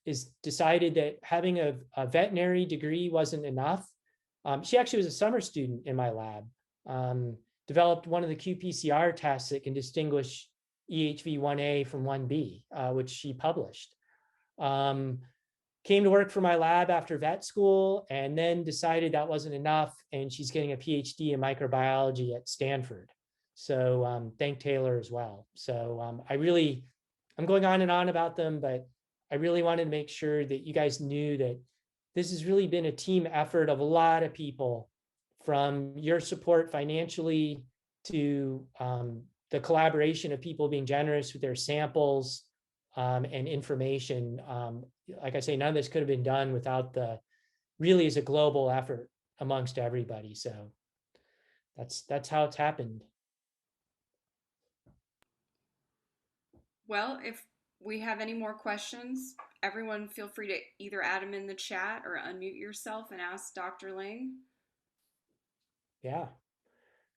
[SPEAKER 2] is decided that having a veterinary degree wasn't enough. She actually was a summer student in my lab, developed one of the qPCR tests that can distinguish EEHV-1A from 1B, which she published. Came to work for my lab after vet school and then decided that wasn't enough, and she's getting a PhD in microbiology at Stanford. So thank Taylor as well. So I'm going on and on about them, but I really wanted to make sure that you guys knew that this has really been a team effort of a lot of people, from your support financially to the collaboration of people being generous with their samples and information. Like I say, none of this could have been done without really is a global effort amongst everybody. So that's how it's happened.
[SPEAKER 1] Well, if we have any more questions, everyone feel free to either add them in the chat or unmute yourself and ask Dr. Ling.
[SPEAKER 2] Yeah,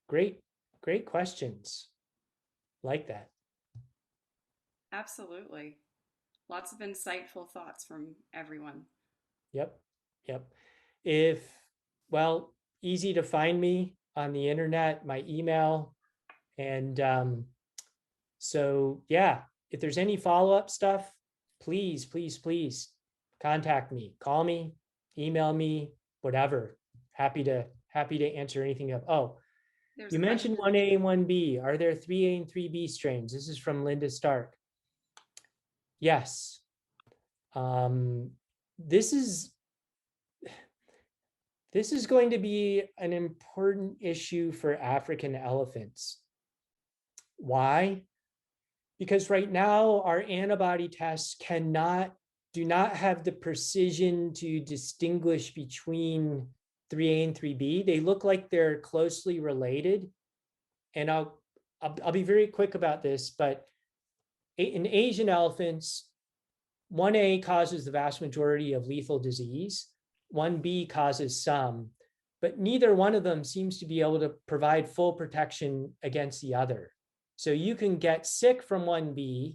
[SPEAKER 2] great questions. Like that.
[SPEAKER 1] Absolutely. Lots of insightful thoughts from everyone.
[SPEAKER 2] Yep. Easy to find me on the internet, my email. And so, yeah, if there's any follow-up stuff, please contact me, call me, email me, whatever. Happy to answer anything. You mentioned 1A and 1B. Are there 3A and 3B strains? This is from Linda Stark. Yes. This is going to be an important issue for African elephants. Why? Because right now our antibody tests cannot do not have the precision to distinguish between 3A and 3B. They look like they're closely related. And I'll be very quick about this, but in Asian elephants, 1A causes the vast majority of lethal disease. 1B causes some, but neither one of them seems to be able to provide full protection against the other. So you can get sick from 1B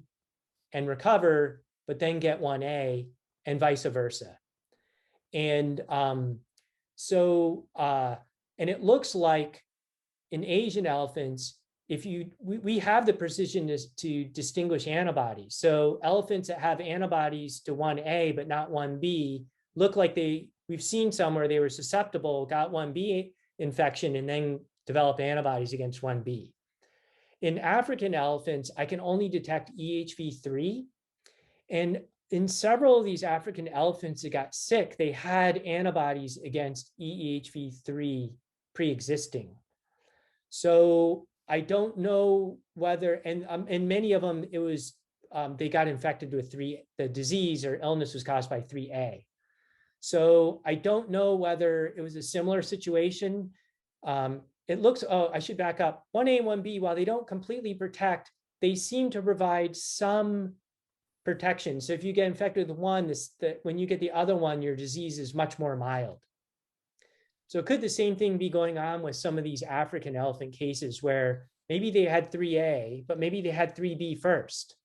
[SPEAKER 2] and recover, but then get 1A and vice versa. And and it looks like in Asian elephants, we have the precision to distinguish antibodies. So elephants that have antibodies to 1A but not 1B look like we've seen some where they were susceptible, got 1B infection, and then developed antibodies against 1B. In African elephants, I can only detect EEHV3. And in several of these African elephants that got sick, they had antibodies against EEHV3 pre-existing. So I don't know whether, and many of them, it was, they got infected with the disease or illness was caused by 3A. So I don't know whether it was a similar situation. It looks, oh, I should back up. 1A and 1B, while they don't completely protect, they seem to provide some protection. So if you get infected with one, when you get the other one, your disease is much more mild. So could the same thing be going on with some of these African elephant cases where maybe they had 3A, but maybe they had 3B first.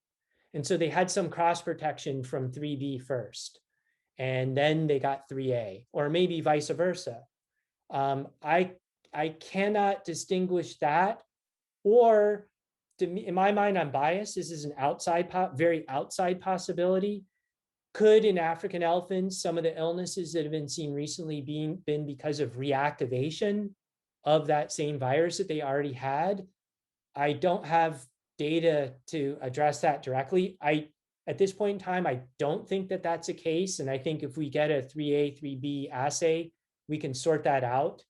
[SPEAKER 2] And so they had some cross protection from 3B first, and then they got 3A, or maybe vice versa. I cannot distinguish that, or to me, in my mind, I'm biased. This is an very outside possibility. Could in African elephants, some of the illnesses that have been seen recently been because of reactivation of that same virus that they already had? I don't have data to address that directly. At this point in time, I don't think that that's a case. And I think if we get a 3A, 3B assay, we can sort that out.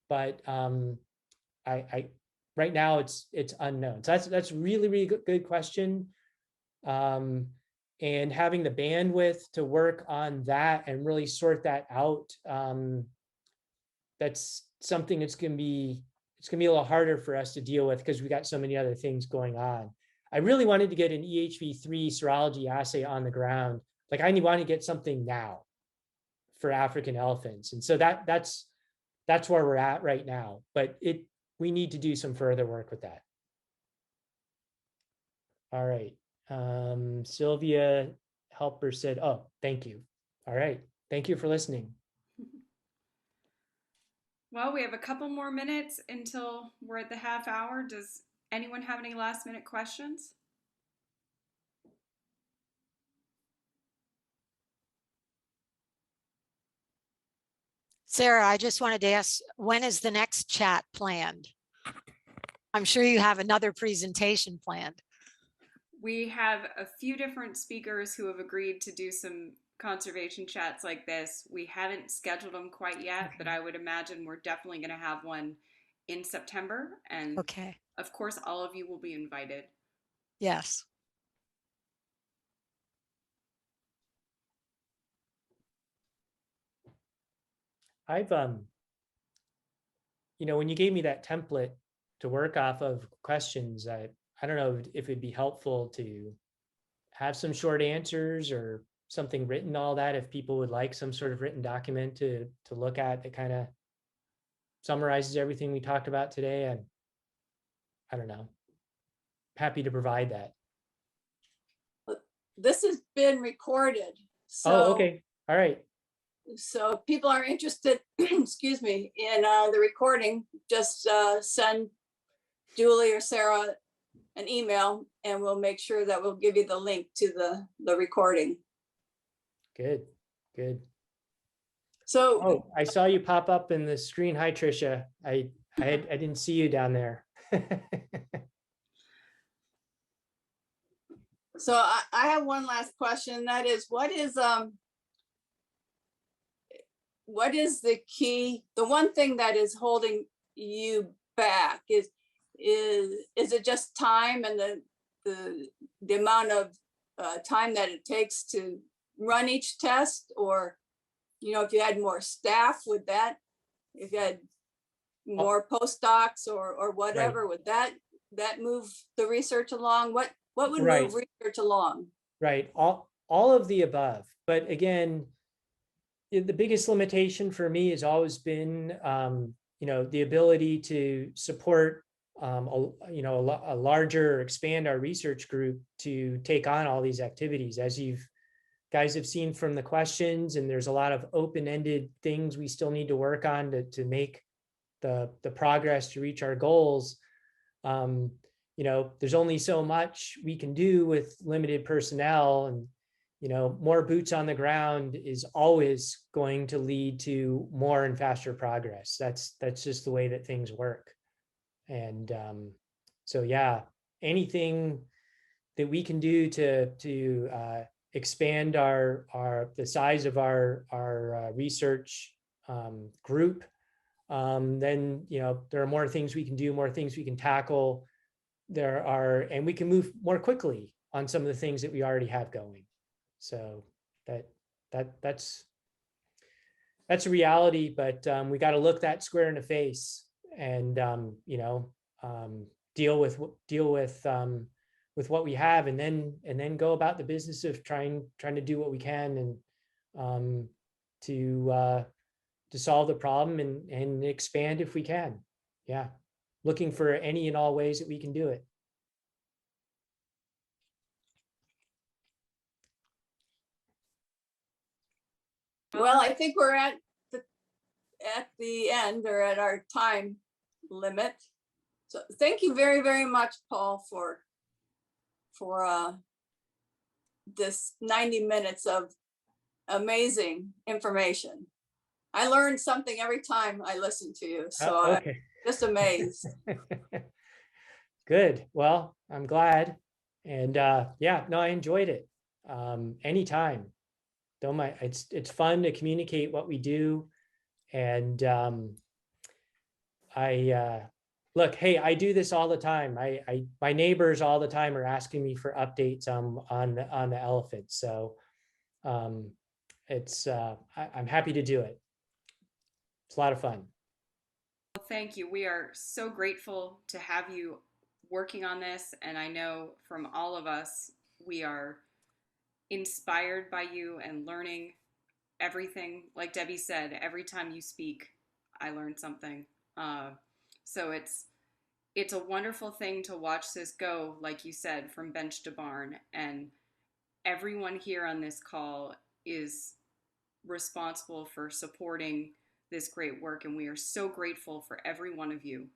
[SPEAKER 2] But right now it's unknown. So that's really, really good question. And having the bandwidth to work on that and really sort that out, that's something it's gonna be a little harder for us to deal with because we got so many other things going on. I really wanted to get an EEHV3 serology assay on the ground. Like I want to get something now for African elephants. And so that's where we're at right now, but we need to do some further work with that. All right. Sylvia Helper said, oh, thank you. All right. Thank you for listening.
[SPEAKER 1] Well, we have a couple more minutes until we're at the half hour. Does anyone have any last minute questions?
[SPEAKER 3] Sarah, I just wanted to ask, when is the next chat planned? I'm sure you have another presentation planned.
[SPEAKER 1] We have a few different speakers who have agreed to do some conservation chats like this. We haven't scheduled them quite yet, but I would imagine we're definitely going to have one in September. And
[SPEAKER 3] okay,
[SPEAKER 1] of course, all of you will be invited.
[SPEAKER 3] Yes.
[SPEAKER 2] I've, when you gave me that template to work off of questions, I don't know if it'd be helpful to have some short answers or something written, all that, if people would like some sort of written document to look at that kind of summarizes everything we talked about today. And I don't know, happy to provide that.
[SPEAKER 4] This has been recorded. So,
[SPEAKER 2] oh, okay. All right.
[SPEAKER 4] So if people are interested, excuse me, in the recording, just send Julie or Sarah an email and we'll make sure that we'll give you the link to the recording.
[SPEAKER 2] Good, good.
[SPEAKER 4] So,
[SPEAKER 2] oh, I saw you pop up in the screen. Hi, Tricia. I didn't see you down there.
[SPEAKER 4] so I have one last question. That is, what is the key? The one thing that is holding you back is it just time and the amount of time that it takes to run each test? Or, if you had more staff, if you had more postdocs or whatever, would that move the research along? What would move research along?
[SPEAKER 2] Right. All of the above. But again, the biggest limitation for me has always been, the ability to support, a larger, expand our research group to take on all these activities. As you guys have seen from the questions, and there's a lot of open-ended things we still need to work on to make the progress to reach our goals. There's only so much we can do with limited personnel, and more boots on the ground is always going to lead to more and faster progress. That's just the way that things work. And so yeah, anything that we can do to expand the size of our research group, then there are more things we can do, more things we can tackle. And we can move more quickly on some of the things that we already have going. So that's a reality, but we got to look that square in the face and deal with what we have, and then go about the business of trying to do what we can and to solve the problem and expand if we can. Yeah, looking for any and all ways that we can do it.
[SPEAKER 4] Well, I think we're at the end, or at our time limit. So thank you very, very much, Paul, for this 90 minutes of amazing information. I learned something every time I listen to you, so okay. I'm just amazed.
[SPEAKER 2] Good. Well, I'm glad. And I enjoyed it. Anytime. Don't mind. It's fun to communicate what we do. And look, hey, I do this all the time. My neighbors all the time are asking me for updates on the elephant. So I'm happy to do it. It's a lot of fun.
[SPEAKER 1] Well, thank you. We are so grateful to have you working on this. And I know from all of us, we are inspired by you and learning everything. Like Debbie said, every time you speak, I learn something. So it's a wonderful thing to watch this go, like you said, from bench to barn. And everyone here on this call is responsible for supporting this great work. And we are so grateful for every one of you.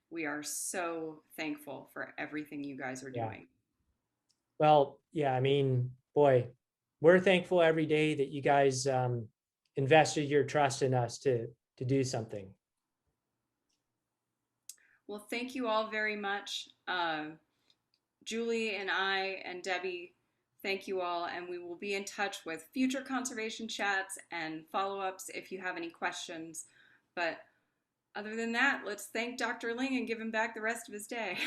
[SPEAKER 1] We are so thankful for everything you guys are doing.
[SPEAKER 2] Well, yeah, I mean, boy, we're thankful every day that you guys invested your trust in us to do something.
[SPEAKER 1] Well, thank you all very much. Julie and I and Debbie, thank you all. And we will be in touch with future conservation chats and follow-ups if you have any questions. But other than that, let's thank Dr. Ling and give him back the rest of his day.